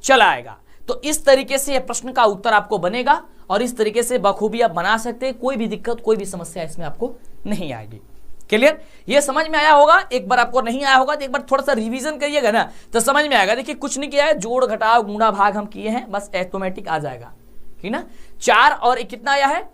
चला आएगा। तो इस तरीके से यह प्रश्न का उत्तर आपको बनेगा और इस तरीके से बखूबी आप बना सकते हैं, कोई भी दिक्कत कोई भी समस्या इसमें आपको नहीं आएगी। क्लियर? ये समझ में आया होगा? एक बार आपको नहीं आया होगा तो एक बार थोड़ा सा रिवीजन करिएगा ना तो समझ में आएगा। देखिए कुछ नहीं किया है, जोड़ घटाव गुणा भाग हम किए हैं, बस ऑटोमेटिक आ जाएगा, ठीक ना। 4 और 1 कितना आया है?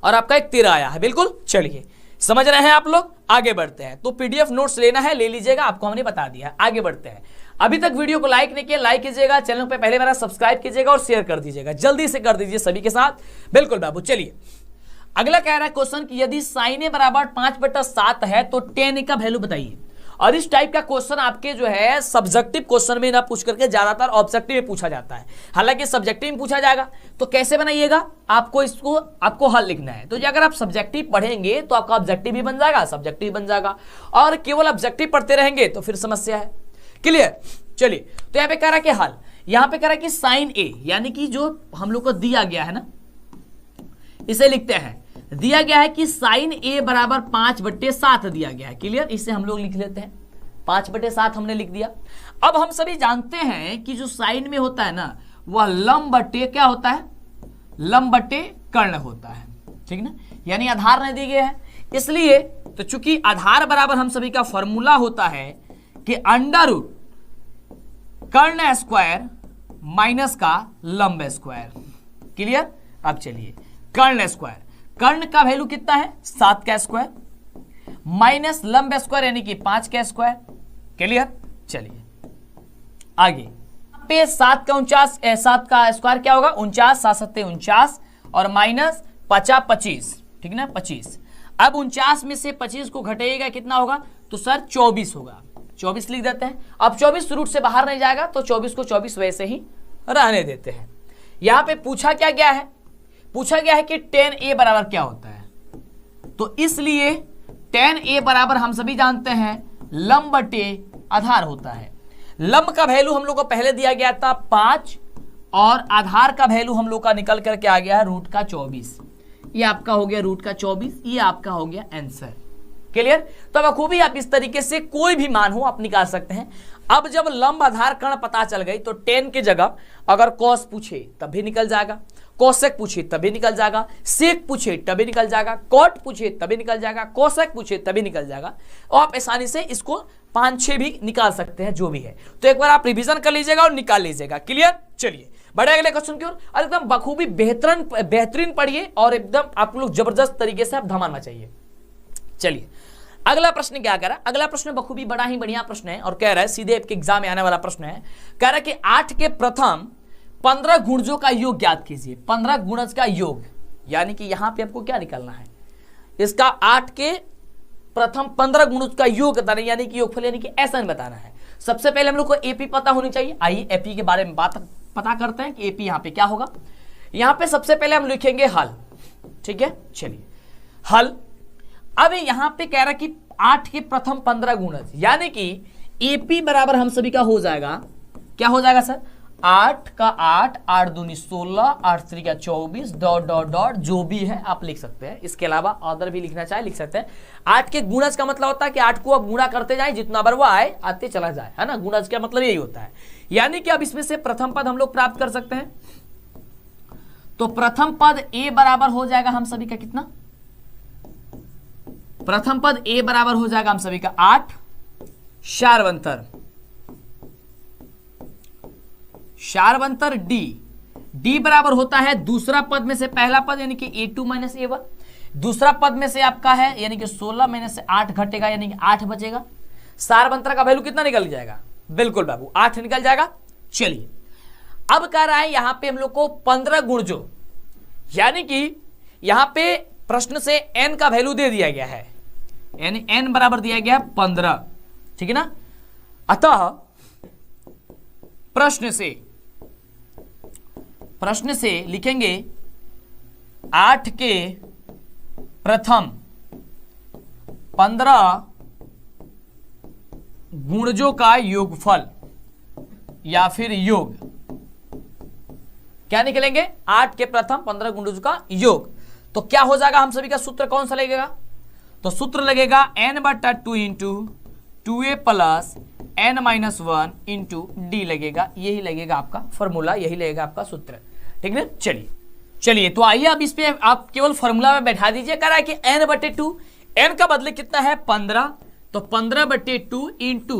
और आपका एक 13 आया है, बिल्कुल। चलिए समझ रहे हैं आप लोग? आगे बढ़ते हैं। तो पीडीएफ नोट्स लेना है ले लीजिएगा, आपको हमने बता दिया। आगे बढ़ते हैं। अभी तक वीडियो को लाइक नहीं किया, लाइक कीजिएगा, चैनल पे पहले बार सब्सक्राइब कीजिएगा और शेयर कर दीजिएगा, जल्दी से कर दीजिए सभी के साथ। बिल्कुल बाबू। चलिए अगला कह रहा है क्वेश्चन कि यदि साइन ए बराबर 5/7 है तो tan a का वैल्यू बताइए। और इस टाइप का क्वेश्चन आपके जो है सब्जेक्टिव क्वेश्चन में ना पूछ करके ज्यादातर ऑब्जेक्टिव में पूछा जाता है। हालांकि सब्जेक्टिव में पूछा जाएगा तो कैसे बनाइएगा, आपको हल लिखना है। तो अगर आप सब्जेक्टिव पढ़ेंगे तो आपका ऑब्जेक्टिव भी बन जाएगा, सब्जेक्टिव बन जाएगा, और केवल ऑब्जेक्टिव पढ़ते रहेंगे तो फिर समस्या है। क्लियर? चलिए तो यहाँ पे कह रहा है कि हल, यहाँ पे कह रहा है कि साइन ए यानी कि जो हम लोग को दिया गया है ना, इसे लिखते हैं। दिया गया है कि साइन ए बराबर 5/7 दिया गया है। क्लियर? इसे हम लोग लिख लेते हैं, 5/7 हमने लिख दिया। अब हम सभी जानते हैं कि जो साइन में होता है ना वह लंब बटे क्या होता है, लंब बटे कर्ण होता है। ठीक ना? यानी आधार नहीं दिए गए हैं, इसलिए तो चूंकि आधार बराबर हम सभी का फॉर्मूला होता है कि अंडर रूट कर्ण स्क्वायर माइनस का लंब स्क्वायर। क्लियर? अब चलिए कर्ण स्क्वायर, कर्ण का वैल्यू कितना है 7 का स्क्वायर माइनस लंब स्क्वायर यानी कि 5 का स्क्वायर। क्लियर? चलिए आगे पे 7 का स्क्वायर क्या होगा 49, 7 7 49 और माइनस 50 25। ठीक ना? 25। अब 49 में से 25 को घटाइएगा कितना होगा, तो सर 24 होगा। 24 लिख देते हैं। अब 24 रूट से बाहर नहीं जाएगा तो 24 को 24 वैसे ही रहने देते हैं। यहां पे पूछा क्या गया है, पूछा गया है कि tan a बराबर क्या होता है, तो इसलिए tan a बराबर हम सभी जानते हैं लंब बटे आधार होता है। लंब का वैल्यू हम लोग को पहले दिया गया था 5 और आधार का वैल्यू हम लोग का निकल करके आ गया है रूट का 24। ये आपका हो गया रूट का 24, ये आपका हो गया आंसर। क्लियर? तो बखूबी आप इस तरीके से कोई भी मान हो आप निकाल सकते हैं। अब जब लंब आधार कर्ण पता चल गई तो tan की जगह अगर cos पूछे तब भी निकल जाएगा, कोसेक पूछे तभी निकल जाएगा, सेक पूछे तभी निकल जाएगा, कॉट पूछे तभी निकल जाएगा, कोसेक पूछे तभी निकल जाएगा। और आप आसानी से इसको 5-6 भी निकाल सकते हैं जो भी है। तो एक बार आप रिवीजन कर लीजिएगा और निकाल लीजिएगा। क्लियर? चलिए बढ़े अगले क्वेश्चन की ओर। और एकदम बखूबी बेहतरीन पढ़िए और एकदम आप लोग जबरदस्त तरीके से आप धमाना चाहिए। चलिए अगला प्रश्न क्या कह रहा है, अगला प्रश्न बखूबी बड़ा ही बढ़िया प्रश्न है और कह रहा है सीधे आपके एग्जाम में आने वाला प्रश्न है। कह रहा है कि 8 के प्रथम 15 गुणजों का योग ज्ञात कीजिए। 15 गुणज का योग यानी कि यहां पे आपको क्या निकालना है, इसका 8 के प्रथम 15 गुणज का योग बताना यानी कि योगफल यानी कि ऐसा बताना है। सबसे पहले हम लोग को एपी पता होनी चाहिए। आइए एपी के बारे में बात पता करते हैं कि एपी यहां पे क्या होगा। यहां पे सबसे पहले हम लिखेंगे हल। ठीक है? चलिए हल। अब यहां पे कह रहा कि 8 के प्रथम 15 गुणज यानी कि एपी बराबर हम सभी का हो जाएगा, क्या हो जाएगा सर 8 का 8, 8 दूनी 16, 8 3 का 24 डॉट डॉट डॉट जो भी है आप लिख सकते हैं। इसके अलावा अदर भी लिखना चाहे लिख सकते हैं। 8 के गुणज का मतलब होता है कि 8 को आप गुणा करते जाए, जितना बार वो आए आते चला जाए, है ना। गुणज का मतलब यही होता है। यानी कि अब इसमें से प्रथम पद हम लोग प्राप्त कर सकते हैं। तो प्रथम पद a बराबर हो जाएगा हम सभी का कितना, प्रथम पद a बराबर हो जाएगा हम सभी का 8 शारवंतर d बराबर होता है दूसरा पद में से पहला पद यानी कि a2 माइनस a1, दूसरा पद में से आपका है यानी कि 16 में से 8 घटेगा यानी कि 8 बचेगा। सारवंतर का वैल्यू कितना निकल जाएगा, बिल्कुल बाबू 8 निकल जाएगा। चलिए अब कह रहा है यहां पे हम लोग को 15 गुणजों यानी कि यहां पे प्रश्न से n का वैल्यू दे दिया गया है, यानी n बराबर दिया गया है 15। ठीक है ना। अतः प्रश्न से लिखेंगे 8 के प्रथम 15 गुणजों का योगफल या फिर योग। क्या निकलेंगे 8 के प्रथम 15 गुणजों का योग। तो क्या हो जाएगा हम सभी का सूत्र कौन सा लगेगा, तो सूत्र लगेगा n/2 into 2a plus n-1 into D लगेगा। यही लगेगा आपका फॉर्मूला, यही लगेगा आपका सूत्र। ठीक है। चलिए तो आइए अब इस पे आप केवल फॉर्मूला में बैठा दीजिए। कह रहा है कि n/2, n का बदले कितना है 15, तो 15/2 इंटू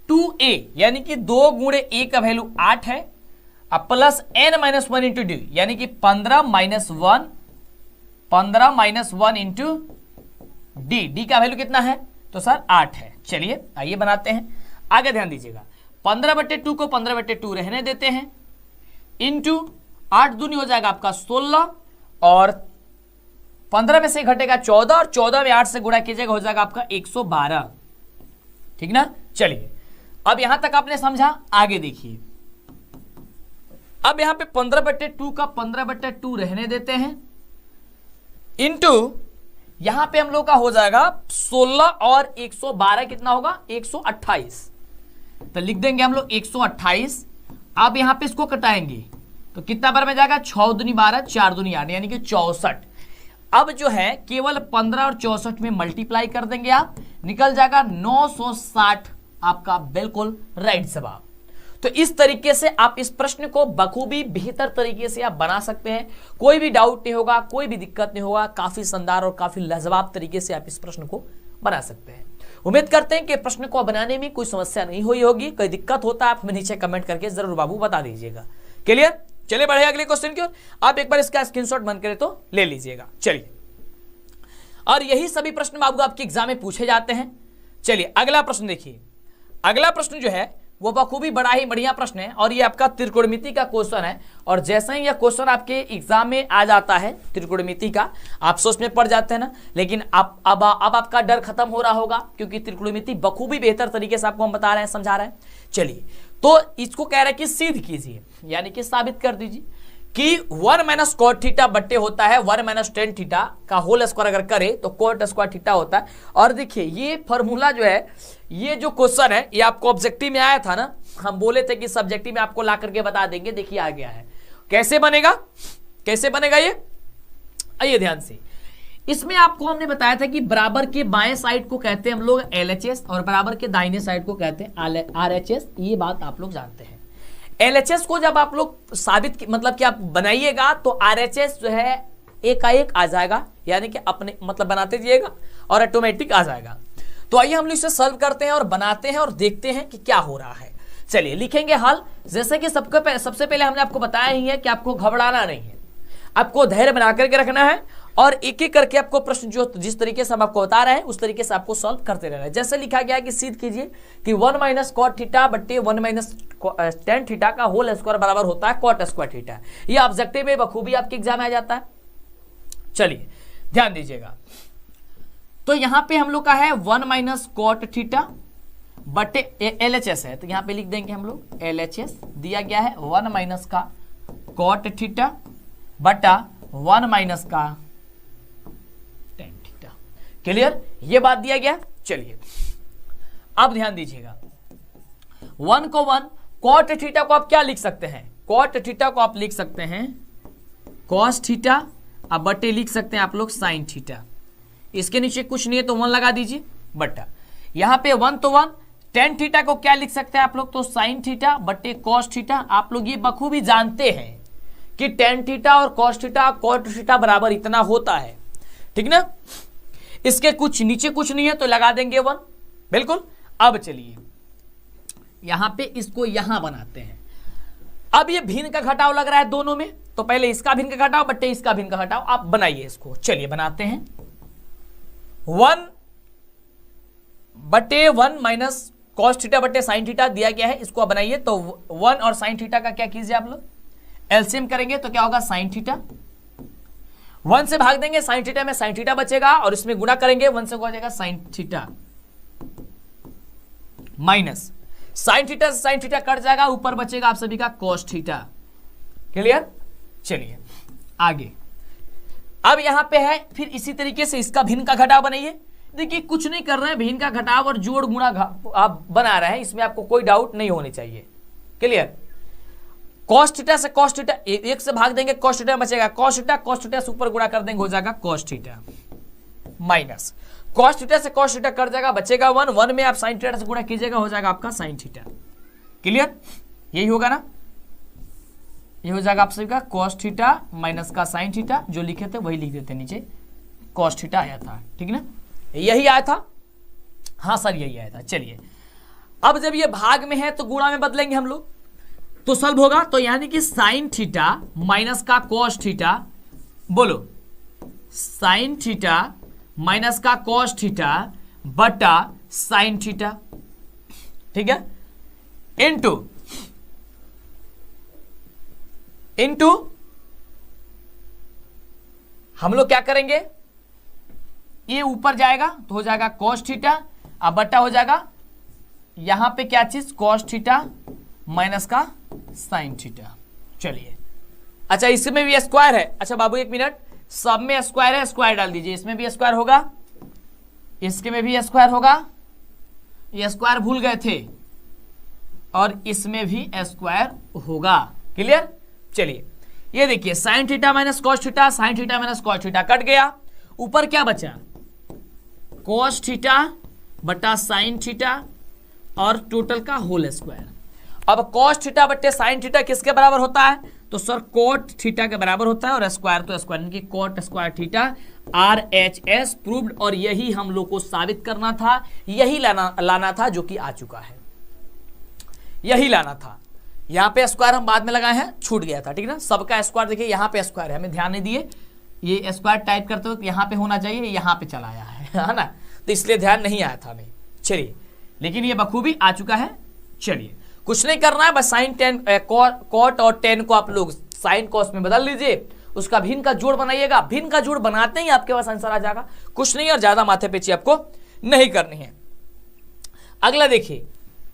2a यानी कि 2 गुणे a का वैल्यू 8 है, अब प्लस n-1 इंटू डी यानी कि 15 - 1 इंटू डी का वैल्यू कितना है? तो सर 8 है। चलिए आइए बनाते हैं, आगे ध्यान दीजिएगा। 15/2 को 15/2 रहने देते हैं, इंटू 8 दूनी हो जाएगा आपका 16, और 15 में से घटेगा 14, और 14 में 8 से गुणा कीजिएगा हो जाएगा आपका 112। ठीक ना? चलिए अब यहां तक आपने समझा, आगे देखिए। अब यहां पे 15/2 का 15/2 रहने देते हैं, इंटू यहां पे हम लोग का हो जाएगा 16 और 112 कितना होगा? 128। तो लिख देंगे हम लोग 128। अब यहां पे इसको कटाएंगे तो कितना बार में जाएगा? 6 दूनी 12, 4 दूनी 8, यानी कि 64। अब जो है केवल 15 और 64 में मल्टीप्लाई कर देंगे आप, निकल जाएगा 960 आपका बिल्कुल राइट जवाब। तो इस तरीके से आप इस प्रश्न को बखूबी बेहतर तरीके से आप बना सकते हैं, कोई भी डाउट नहीं होगा, कोई भी दिक्कत नहीं होगा, काफी शानदार और काफी लाजवाब तरीके से आप इस प्रश्न को बना सकते हैं। उम्मीद करते हैं कि प्रश्न को बनाने में कोई समस्या नहीं हुई होगी। कोई दिक्कत होता है आप हमें नीचे कमेंट करके जरूर बाबू बता दीजिएगा। क्लियर? चलिए बढ़े अगले क्वेश्चन की ओर। आप एक बार इसका स्क्रीनशॉट मन करे तो ले लीजिएगा। चलिए, और यही सभी प्रश्न बाबू आपके एग्जाम में पूछे जाते हैं। चलिए अगला प्रश्न देखिए। अगला प्रश्न जो है वो बखूबी बड़ा ही बढ़िया प्रश्न है, और ये आपका त्रिकोणमिति का क्वेश्चन है। और जैसे ही यह क्वेश्चन आपके एग्जाम में आ जाता है त्रिकोणमिति का, आप सोच में पड़ जाते हैं ना, लेकिन अब आपका डर खत्म हो रहा होगा, क्योंकि त्रिकोणमिति बखूबी बेहतर तरीके से आपको हम बता रहे हैं, समझा रहे हैं। चलिए, तो इसको कह रहे हैं कि सिद्ध कीजिए, यानी कि साबित कर दीजिए कि 1 - cot थीटा बट्टे होता है 1 - tan थीटा का होल स्क्वायर अगर करे तो cot स्क्वायर थीटा होता है। और देखिए ये फॉर्मूला जो है, ये जो क्वेश्चन है ये आपको ऑब्जेक्टिव में आया था ना, हम बोले थे कि सब्जेक्टिव में आपको ला करके बता देंगे। देखिए आ गया है। कैसे बनेगा, कैसे बनेगा ये? आइए ध्यान से। इसमें आपको हमने बताया था कि बराबर के बाएं साइड को कहते हैं हम लोग LHS, और बराबर के दाहिने साइड को कहते हैं RHS। ये बात आप लोग जानते हैं। LHS को जब आप लोग साबित मतलब कि आप बनाइएगा तो RHS जो है एक आ जाएगा, यानी कि अपने मतलब बनाते जाइएगा और ऑटोमेटिक आ जाएगा। तो आइए हम लोग इसे सॉल्व करते हैं और बनाते हैं और देखते हैं कि क्या हो रहा है। चलिए लिखेंगे हल। जैसे कि सबसे पहले हमने आपको बताया ही है कि आपको घबराना नहीं है, आपको धैर्य बना करके रखना है, और एक एक करके आपको प्रश्न जो जिस तरीके से हम आपको बता रहे हैं उस तरीके से आपको सॉल्व करते रहना है। जैसे लिखा गया है कि सिद्ध कीजिए कि 1 - cot थीटा बट्टे 1 - tan थीटा का होल स्क्वायर बराबर होता है cot स्क्वायर थीटा। ये ऑब्जेक्टिव में बखूबी आपके एग्जाम में आ जाता है। चलिए ध्यान दीजिएगा। तो यहां पे हम लोग का है 1 - cot थीटा बट्टे LHS है, तो यहां पे लिख देंगे हम लोग LHS दिया गया है 1 - का cot थीटा बटा 1 - का tan थीटा। क्लियर? ये बात दिया गया। चलिए अब ध्यान दीजिएगा। 1 को 1, cot थीटा को आप क्या लिख सकते हैं? cot थीटा को आप लिख सकते हैं cos थीटा, अब बट्टे लिख सकते हैं आप लोग sin थीटा। इसके नीचे कुछ नहीं है तो 1 लगा दीजिए बट्टा। यहां पे 1 तो 1, tan थीटा को क्या लिख सकते हैं आप लोग? तो sin थीटा बट्टे cos थीटा। आप लोग ये बखूबी जानते हैं कि tan थीटा और cos थीटा cot थीटा बराबर इतना होता है, ठीक ना? इसके कुछ नीचे कुछ नहीं है तो लगा देंगे 1, बिल्कुल। अब चलिए यहां पे इसको यहां बनाते हैं। अब ये भिन्न का घटाव लग रहा है दोनों में, तो पहले इसका भिन्न का घटाव बट्टे इसका भिन्न का घटाव आप बनाइए इसको। चलिए बनाते हैं। 1 बट्टे 1 - cos थीटा बट्टे sin थीटा दिया गया है, इसको बनाइए। तो 1 और sin थीटा का क्या कीजिए आप लोग? एलसीएम करेंगे तो क्या होगा? sin theta. 1 से भाग देंगे sin थीटा में, sin थीटा बचेगा, और इसमें गुणा करेंगे 1 से हो जाएगा sin theta minus sin theta से sin थीटा कट जाएगा, ऊपर बचेगा आप सभी का cos थीटा। क्लियर? चलिए आगे। अब यहां पे है फिर इसी तरीके से इसका भिन्न का घटाव बनाइए। देखिए कुछ नहीं कर रहे हैं, भिन्न का घटाव और जोड़ गुणा आप बना रहे हैं, इसमें आपको कोई डाउट नहीं होनी चाहिए। क्लियर? cos थीटा से cos थीटा, एक से भाग देंगे cos थीटा बचेगा cos थीटा से ऊपर गुणा कर देंगे हो जाएगा cos theta minus cos theta से cos थीटा कट जाएगा, बचेगा 1 में आप sin थीटा से गुणा कीजिएगा हो जाएगा आपका sin थीटा। क्लियर? यही होगा ना? ये हो जाएगा आप सभी का cos थीटा माइनस का sin थीटा, जो लिखे थे वही लिख देते नीचे, cos थीटा आया था, ठीक ना? यही आया था, हाँ सर यही आया था। चलिए अब जब ये भाग में है तो गुणा में बदलेंगे हम लोग, तो सॉल्व होगा। तो यानी कि sin थीटा माइनस का cos थीटा, बोलो sin थीटा माइनस का कॉस थीटा बटा साइन थीटा, ठीक है, इनटू हम लोग क्या करेंगे, ये ऊपर जाएगा तो हो जाएगा cos थीटा, अब बट्टा हो जाएगा यहां पे क्या चीज cos थीटा माइनस का sin थीटा। चलिए, अच्छा इसमें भी स्क्वायर है। अच्छा बाबू एक मिनट, सब में स्क्वायर है, स्क्वायर डाल दीजिए। इसमें भी स्क्वायर होगा, इसके में भी स्क्वायर होगा, ये स्क्वायर भूल गए थे, और इसमें भी स्क्वायर होगा। क्लियर। चलिए ये देखिए sine theta minus cos theta, sine theta minus cos theta cut गया, ऊपर क्या बचा कॉस थीटा बटा साइन थीटा और टोटल का होल स्क्वायर। अब कॉस थीटा बटे साइन थीटा किसके बराबर होता है, तो सर कोट थीटा के बराबर होता है, और स्क्वायर तो स्क्वायर की coat square theta RHS proved. और यही हम लोग को साबित करना था, यही लाना था जो कि आ चुका है, यही लाना था। यहाँ पे स्क्वायर हम बाद में लगाए हैं, छूट गया था, ठीक है ना। सबका स्क्वायर देखिए यहाँ पे स्क्वायर है, हमें ध्यान नहीं दिए, ये स्क्वायर टाइप करते वक्त यहाँ पे होना चाहिए, यहाँ पे चला आया है ना, तो इसलिए ध्यान नहीं आया था हमें। चलिए, लेकिन ये बखूबी आ चुका है। चलिए कुछ नहीं करना है, बस साइन टेन कॉट और टेन को आप लोग साइन कॉस में बदल लीजिए, उसका भिन्न का जोड़ बनाइएगा, भिन्न का जोड़ बनाते ही आपके पास आंसर आ जाएगा। कुछ नहीं, और ज्यादा माथे पेची आपको नहीं करनी है। अगला देखिए,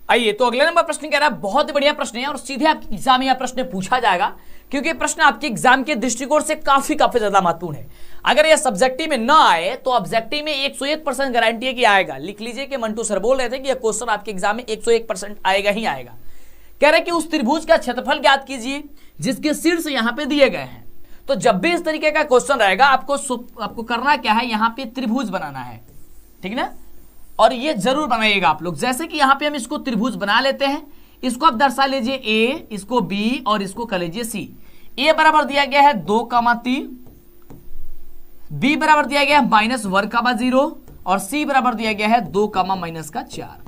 आइए, तो अगले नंबर प्रश्न कह रहा है, बहुत बढ़िया प्रश्न है और सीधे आपके एग्जाम में यह प्रश्न पूछा जाएगा, क्योंकि प्रश्न आपके एग्जाम के दृष्टिकोण से काफी ज्यादा महत्वपूर्ण है। अगर यह सब्जेक्टिव में ना आए तो ऑब्जेक्टिव में 101% गारंटी है कि आएगा। लिख लीजिए कि मंटू सर बोल रहे थे कि यह क्वेश्चन आपके एग्जाम में 101% आएगा ही आएगा। कह रहे कि उस त्रिभुज का क्षेत्रफल ज्ञात कीजिए जिसके शीर्ष यहां पे दिए गए हैं। तो जब भी इस तरीके का क्वेश्चन रहेगा, आपको करना क्या है, यहां पे त्रिभुज बनाना है, ठीक ना, और ये जरूर बनाइएगा आप लोग। जैसे कि यहां पे हम इसको त्रिभुज बना लेते हैं, इसको आप दर्शा लीजिए ए, इसको बी और इसको कर लीजिए सी। ए बराबर दिया गया है 2,3, बी बराबर दिया गया है -1,0 और सी बराबर दिया गया है 2,-4।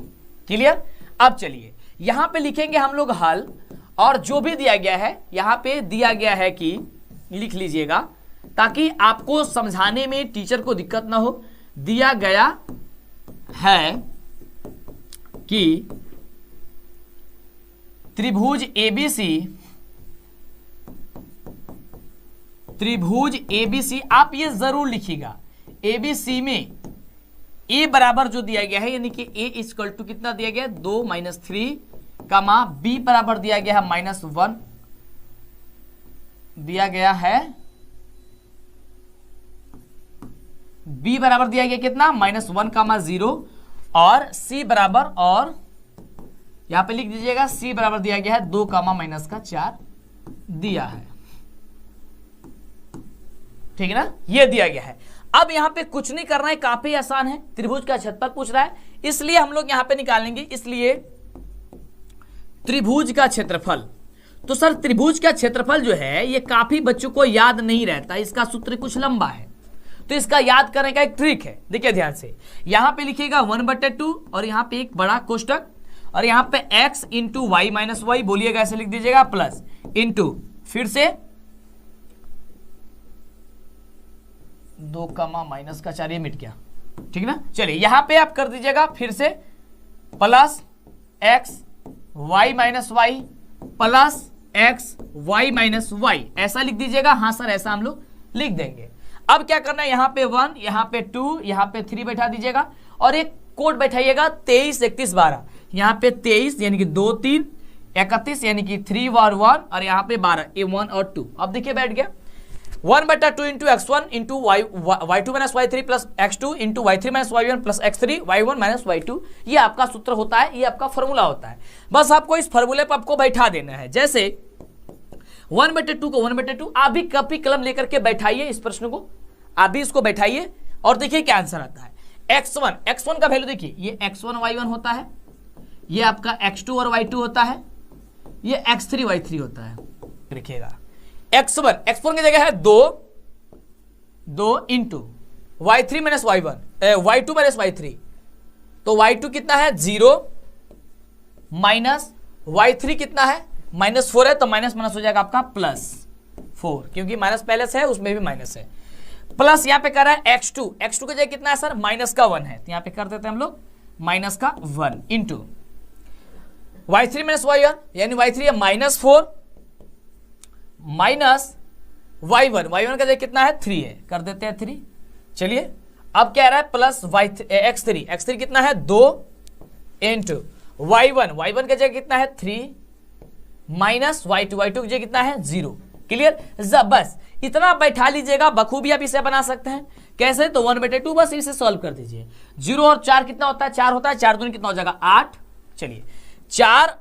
क्लियर। अब चलिए यहां पे लिखेंगे हम लोग हल, और जो भी दिया गया है यहां पे दिया गया है कि लिख लीजिएगा ताकि आपको समझाने में टीचर को दिक्कत ना हो। दिया गया है कि त्रिभुज ABC, आप ये जरूर लिखिएगा, ABC में ए बराबर जो दिया गया है, यानी कि ए इक्वल टू कितना दिया गया है 2 - 3, कमा बी बराबर दिया गया है -1 दिया गया है, बी बराबर दिया गया कितना -1,0 और सी बराबर, और यहां पे लिख दीजिएगा सी बराबर दिया गया है 2,-4 दिया है, ठीक है ना, ये दिया गया है। अब यहां पे कुछ नहीं करना है, काफी आसान है, त्रिभुज का क्षेत्रफल पूछ रहा है, इसलिए हम लोग यहां पे निकालेंगे। इसलिए त्रिभुज का क्षेत्रफल, तो सर त्रिभुज का क्षेत्रफल जो है ये काफी बच्चों को याद नहीं रहता, इसका सूत्र कुछ लंबा है, तो इसका याद करने का एक ट्रिक है। देखिए ध्यान से, यहां पे लिखिएगा 1/2 और यहां पे एक बड़ा कोष्टक, और यहां पे x into y minus y, बोलिएगा ऐसे लिख दीजिएगा, प्लस इंटू फिर से 2,-4, ये मिट गया, ठीक ना। चलिए यहां पे आप कर दीजिएगा फिर से plus x y minus y plus x y minus y, ऐसा लिख दीजिएगा। हाँ सर ऐसा हम लोग लिख देंगे। अब क्या करना है, यहां पे 1, यहां पे 2, यहां पे 3 बैठा दीजिएगा, और एक कोड बैठाइएगा 23, 31, 12, यहां पे 23 यानी कि 2, 3, 31 यानी कि 3 और 1, और यहां पे 12, ये 1 और 2। अब देखिए बैठ गया 1/2 into x1 into y2 minus y3 plus x2 into y3 minus y1 plus x3 y1 minus y2। ये आपका सूत्र होता है, ये आपका फॉर्मूला होता है। बस आपको इस फॉर्मूले पर आपको बैठा देना है। जैसे 1/2 को 1/2, आप भी कॉपी कलम लेकर के बैठाइए इस प्रश्न को, आप भी इसको बैठाइए और देखिए क्या आंसर आता है। x1 का वैल्यू देखिए, ये x1 y1 होता है, ये आपका x2 और y2 होता है, ये x3 y3 होता है। लिखिएगा x1 की जगह है 2 into y3 minus y1, y2 minus y3, तो y2 कितना है 0 माइनस y3 कितना है -4 है, तो माइनस माइनस हो जाएगा आपका +4, क्योंकि माइनस पहले से है उसमें भी माइनस है। प्लस यहां पे कर रहा है x2 की जगह कितना है सर माइनस का 1 है, तो यहां पे कर देते हैं हम लोग माइनस का 1 इंटू y3 माइनस y1 यानी y3 है -4 माइनस y1 का जगह कितना है 3 है, कर देते हैं 3। चलिए अब कह रहा है प्लस x3 कितना है 2 इंटू y1 का जगह कितना है 3 माइनस y2 की जगह कितना है 0। क्लियर, बस इतना बैठा लीजिएगा, बखूबी आप इसे बना सकते हैं। कैसे, तो 1/2 बस इसे सॉल्व कर दीजिए। 0 और 4 कितना होता है 4 होता है, 4 दूनी कितना हो जाएगा 8। चलिए 4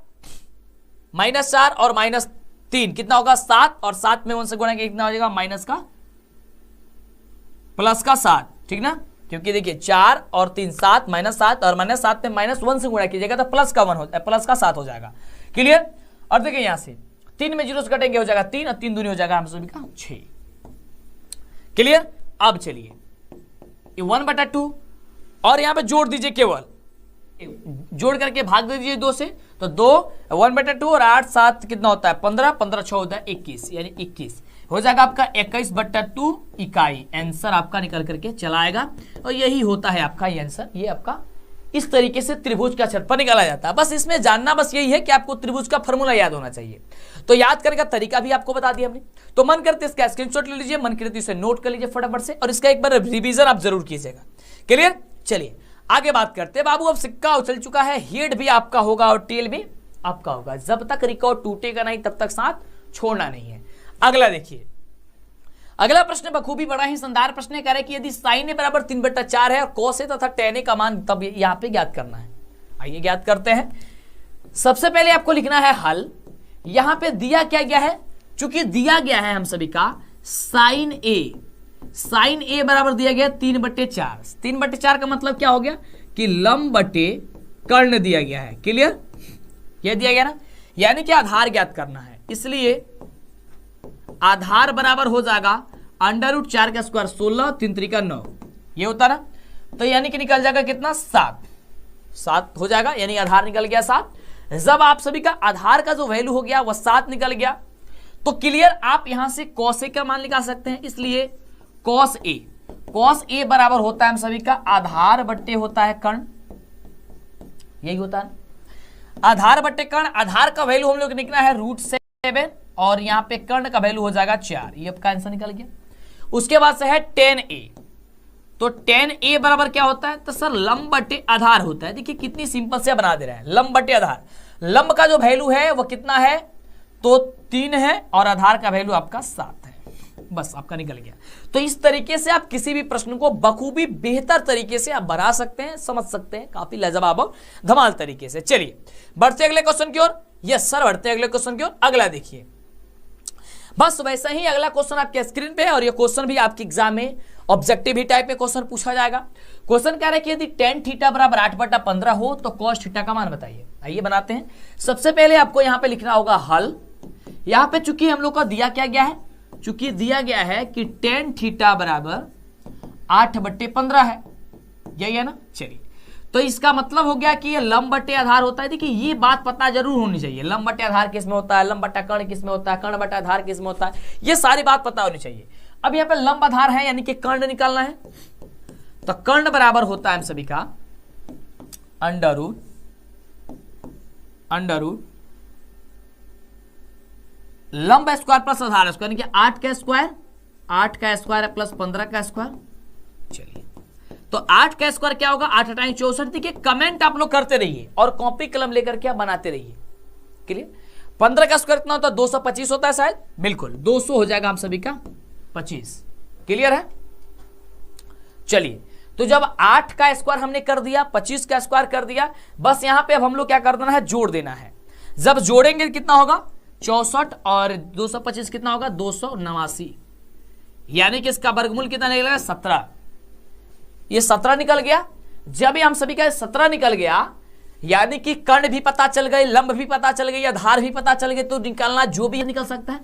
-4 और -3 कितना होगा 7 और 7 में 1 से गुणा कितना हो जाएगा माइनस का प्लस का 7, ठीक ना, क्योंकि देखिए 4 और 3 7 -7 और -7 में -1 से गुणा कीजिएगा तो प्लस का 1 हो प्लस का 7 हो जाएगा। क्लियर, और देखिए यहां से 3 में 0 से कटेंगे हो जाएगा 3 और 3 दूनी हो जाएगा हम सभी का 6। क्लियर, अब चलिए 1/2 और यहां पे जोड़ दीजिए, केवल जोड़ करके भाग दे दीजिए 2 से, तो 2 1/2 और 8 7 कितना होता है 15 15 6 होता है 21, यानी 21 हो जाएगा आपका 21/2 इकाई। आंसर आपका निकल करके चला आएगा और यही होता है आपका ये आंसर। ये आपका इस तरीके से त्रिभुज का क्षेत्रफल निकाला जाता है। बस इसमें जानना बस यही है कि आपको त्रिभुज का फॉर्मूला याद होना चाहिए, तो याद करने का तरीका भी आपको बता दिया हमने। तो मन करते इसका स्क्रीनशॉट ले लीजिए, मन करते इसे नोट कर लीजिए फटाफट से, और इसका एक बार रिवीजन आप जरूर कीजिएगा। क्लियर, चलिए आगे बात करते हैं। बाबू अब सिक्का उछल चुका है, हेड भी आपका होगा और टेल भी आपका होगा। जब तक रिकॉर्ड टूटेगा नहीं तब तक साथ छोड़ना नहीं है। अगला देखिए, अगला प्रश्न बखूबी बड़ा ही शानदार प्रश्न है। कह रहे कि यदि साइन ए बराबर 3/4 है और कॉस ए तथा टेन ए का मान तब यहां पे ज्ञात करना है। आइए ज्ञात करते हैं। सबसे पहले आपको लिखना है हल। यहां पे दिया क्या गया है, चूंकि दिया गया है हम सभी का साइन ए बराबर दिया गया 3/4। 3/4 का मतलब क्या हो गया कि लंब बटे कर्ण दिया गया है। क्लियर, यह दिया गया ना, यानी कि आधार ज्ञात करना है, इसलिए आधार बराबर हो जाएगा √4 का स्क्वायर 16 3 3 9, ये होता ना, तो यानी कि निकल जाएगा कितना 7 हो जाएगा, यानी आधार निकल गया 7। जब आप सभी का आधार का जो वैल्यू हो गया वह 7 निकल गया, तो क्लियर आप यहां से कॉस ए का मान निकाल सकते हैं। इसलिए कॉस ए बराबर होता है हम सभी का आधार बट्टे होता है कर्ण, यही होता है आधार बट्टे कर्ण। आधार का वैल्यू हम लोग निकला है √7 और यहां पे कर्ण का वैल्यू हो जाएगा 4, ये आपका आंसर निकल गया। उसके बाद से है tan a, तो tan a बराबर क्या होता है, तो सर लंब बटे आधार होता है। देखिए कितनी सिंपल से बना दे रहा है, लंब बटे आधार। लंब का जो वैल्यू है वो कितना है, तो 3 है और आधार का वैल्यू आपका 7 है, बस आपका निकल गया। तो इस तरीके से आप किसी भी प्रश्न को बखूबी बेहतर तरीके से आप बना सकते हैं, समझ सकते हैं, काफी लाजवाब और धमाल तरीके से। चलिए बढ़ते अगले क्वेश्चन की ओर। यस सर, बढ़ते अगले क्वेश्चन की ओर। अगला देखिए, बस वैसा ही अगला क्वेश्चन आपके स्क्रीन पे है और ये क्वेश्चन भी आपके एग्जाम में ऑब्जेक्टिव ही टाइप में क्वेश्चन पूछा जाएगा। क्वेश्चन कह रहा है कि यदि tan थीटा बराबर 8/15 हो तो cos थीटा का मान बताइए। आइए बनाते हैं। सबसे पहले आपको यहां पे लिखना होगा हल। यहां पे चूंकि हम लोग का दिया क्या गया है, चूंकि दिया गया है कि tan थीटा बराबर 8/15 है, यही है ना। चलिए, तो इसका मतलब हो गया कि ये लंब बटे आधार होता है। देखिए ये बात पता जरूर होनी चाहिए, लंब बटे आधार किस में होता है, लंब बटा कर्ण किस में होता है, कर्ण बटा आधार किस में होता है, ये सारी बात पता होनी चाहिए। अब यहाँ पे लंब आधार है यानी कि कर्ण निकालना है, तो कर्ण बराबर होता है हम सभी का अंडर लंब स्क्वायर प्लस आधार स्क्वायर, यानी कि 8 का स्क्वायर प्लस 15 का स्क्वायर। चलिए, तो 8 का स्क्वायर क्या होगा, 8 × 64। देखिए कमेंट आप लोग करते रहिए और कॉपी कलम लेकर के आप बनाते रहिए। क्लियर, 15 का स्क्वायर कितना होता है, 225 होता है शायद, बिल्कुल 200 हो जाएगा हम सभी का 25। क्लियर है। चलिए, तो जब 8 का स्क्वायर हमने कर दिया, 25 का स्क्वायर कर दिया, बस यहां पे अब हम लोग क्या कर देना है, जोड़ देना है। जब जोड़ेंगे कितना होगा 64 और 225 कितना होगा 289, यानी कि इसका वर्गमूल कितना निकलेगा 17। ये 17 निकल गया। जब ये हम सभी का 17 निकल गया, यानी कि कर्ण भी पता चल गए, लंब भी पता चल गई, आधार भी पता चल गए, तो निकालना जो भी निकल सकता है।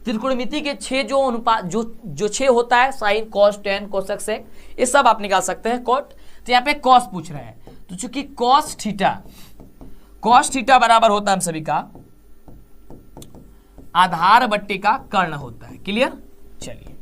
त्रिकोणमिति के 6 जो अनुपात जो 6 होता है, sine cos tan cosec sec, ये सब आप निकाल सकते हैं। कोट, तो यहाँ पे कॉस पूछ रहे हैं, तो चूंकि कॉस थीटा बराबर होता है हम सभी का आधार बट्टे का कर्ण होता है। क्लियर। चलिए,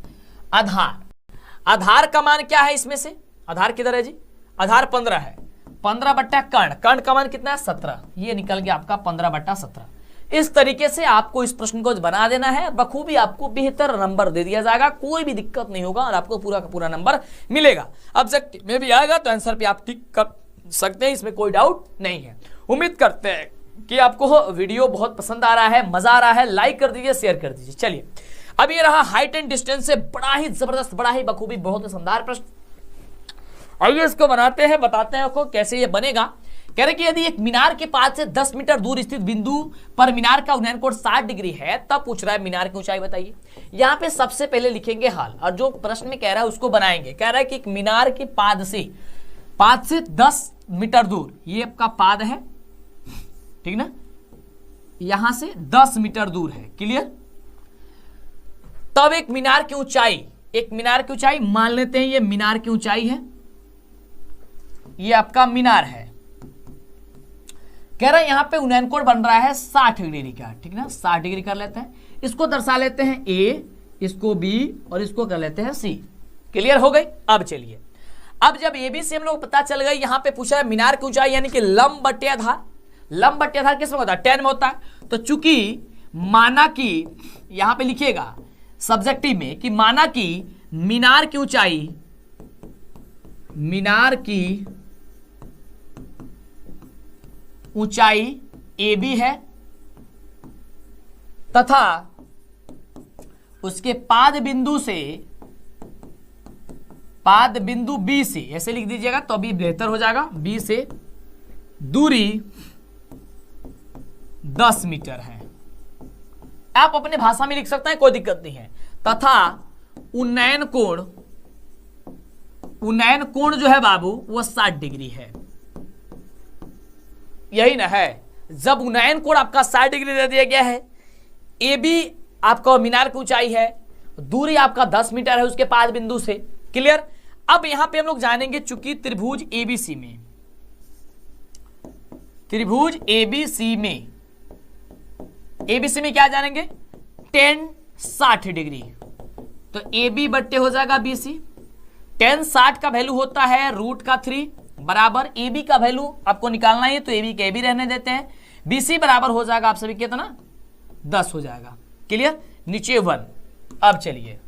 आधार का मान क्या है इसमें से, आधार किधर है जी, आधार 15 है, 15 बट्टा कर्ण, कर्ण का मान कितना है 17, ये निकल गया आपका 15 बट्टा 17। इस तरीके से आपको इस प्रश्न को बना देना है, बखूबी आपको बेहतर नंबर दे दिया जाएगा, कोई भी दिक्कत नहीं होगा और आपको पूरा का पूरा नंबर मिलेगा। ऑब्जेक्टिव में भी आएगा तो आंसर पे आप टिक कर सकते हैं, इसमें कोई डाउट नहीं है। उम्मीद करते हैं कि आपको वीडियो बहुत पसंद आ रहा है, मजा आ रहा है, लाइक कर दीजिए, शेयर कर दीजिए। चलिए अब ये रहा हाइट एंड डिस्टेंस से बड़ा ही जबरदस्त, बड़ा ही बखूबी, बहुत ही शानदार प्रश्न। आइए इसको बनाते हैं, बताते हैं आपको कैसे ये बनेगा। कह रहे कि यदि एक मीनार के पास से 10 मीटर दूर स्थित बिंदु पर मीनार का उन्नयन कोण 60 डिग्री है, तब पूछ रहा है मीनार की ऊंचाई बताइए। यहां पे सबसे पहले लिखेंगे हाल, और जो प्रश्न में कह रहा है उसको बनाएंगे। कह रहा है कि एक मीनार के पाद से 10 मीटर दूर, ये आपका पाद है, ठीक ना, यहां से 10 मीटर दूर है, क्लियर। तब एक मीनार की ऊंचाई, एक मीनार की ऊंचाई मान लेते हैं, ये मीनार की ऊंचाई है, ये आपका मीनार है। कह रहा है यहां पे उन्नयन कोण बन रहा है 60 डिग्री का, ठीक ना, 60 डिग्री कर लेते हैं। इसको दर्शा लेते हैं ए, इसको बी और इसको कर लेते हैं सी। क्लियर हो गई। अब चलिए, अब जब ए बी से हम लोग पता चल गई, यहां पे पूछा है मीनार की ऊंचाई यानी कि लंब बट्टे आधार। लंब बट्टे आधार किस में होता है, 10 में होता है। तो चूंकि माना कि यहां पे लिखिएगा सब्जेक्टिव में कि माना कि मीनार की ऊंचाई, मीनार की ऊंचाई ए बी है तथा उसके पाद बिंदु से, पाद बिंदु बी से, ऐसे लिख दीजिएगा तो अभी बेहतर हो जाएगा, बी से दूरी 10 मीटर है। आप अपने भाषा में लिख सकते हैं, कोई दिक्कत नहीं है। तथा उन्नयन कोण, उन्नयन कोण जो है बाबू वो 60 डिग्री है, यही ना है। जब उन्नयन कोण आपका 60 डिग्री दे दिया गया है, ए बी आपका मीनार की ऊंचाई है, दूरी आपका 10 मीटर है उसके पाद बिंदु से, क्लियर। अब यहां पे हम लोग जानेंगे, चूंकि त्रिभुज एबीसी में, त्रिभुज एबीसी में, एबीसी में क्या जानेंगे, tan 60 डिग्री, तो ए बी बट्टे हो जाएगा बी सी। tan 60 का वैल्यू होता है √3 बराबर ए बी का वैल्यू आपको निकालना है, तो ए बी के ए बी रहने देते हैं। बी सी बराबर हो जाएगा आप सभी कितना, 10 हो जाएगा, क्लियर। नीचे 1। अब चलिए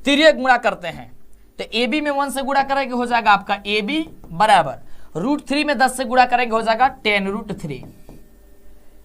तिर्यक गुणा करते हैं, तो ए बी में 1 से गुणा करेंगे हो जाएगा आपका ए बी बराबर √3 में 10 से गुणा करेंगे हो जाएगा tan √3।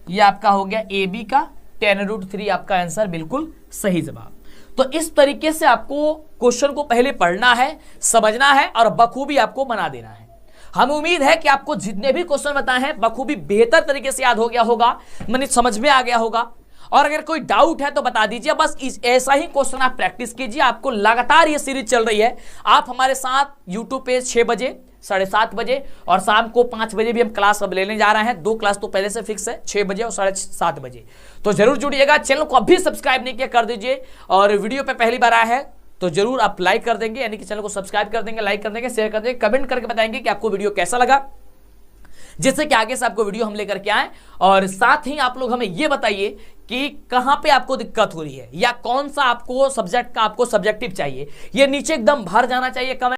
ये आपका हो गया ए बी का tan √3, आपका आंसर बिल्कुल सही जवाब। तो इस तरीके से आपको क्वेश्चन को पहले पढ़ना है, समझना है और बखूबी आपको बना देना है। हमें उम्मीद है कि आपको जितने भी क्वेश्चन बताए हैं बखूबी बेहतर तरीके से याद हो गया होगा, मैंने समझ में आ गया होगा। और अगर कोई डाउट है तो बता दीजिए, बस ऐसा ही क्वेश्चन आप प्रैक्टिस कीजिए। आपको लगातार ये सीरीज चल रही है, आप हमारे साथ यूट्यूब पे 6 बजे, 7:30 बजे और शाम को 5 बजे भी हम क्लास अब लेने जा रहे हैं। 2 क्लास तो पहले से फिक्स है, 6 बजे और 7:30 बजे। तो जरूर जुड़िएगा। चैनल को अभी सब्सक्राइब नहीं किया कर दीजिए, और वीडियो पे पहली बार आया है तो जरूर आप लाइक कर देंगे, यानी कि चैनल को सब्सक्राइब कर देंगे, लाइक कर देंगे, शेयर कर देंगे, कमेंट करके बताएंगे कि आपको वीडियो कैसा लगा, जिससे कि आगे से आपको वीडियो हम लेकर के आए। और साथ ही आप लोग हमें ये बताइए कि कहां पे आपको दिक्कत हो रही है, या कौन सा आपको सब्जेक्ट का आपको सब्जेक्टिव चाहिए, ये नीचे एकदम भर जाना चाहिए कमेंट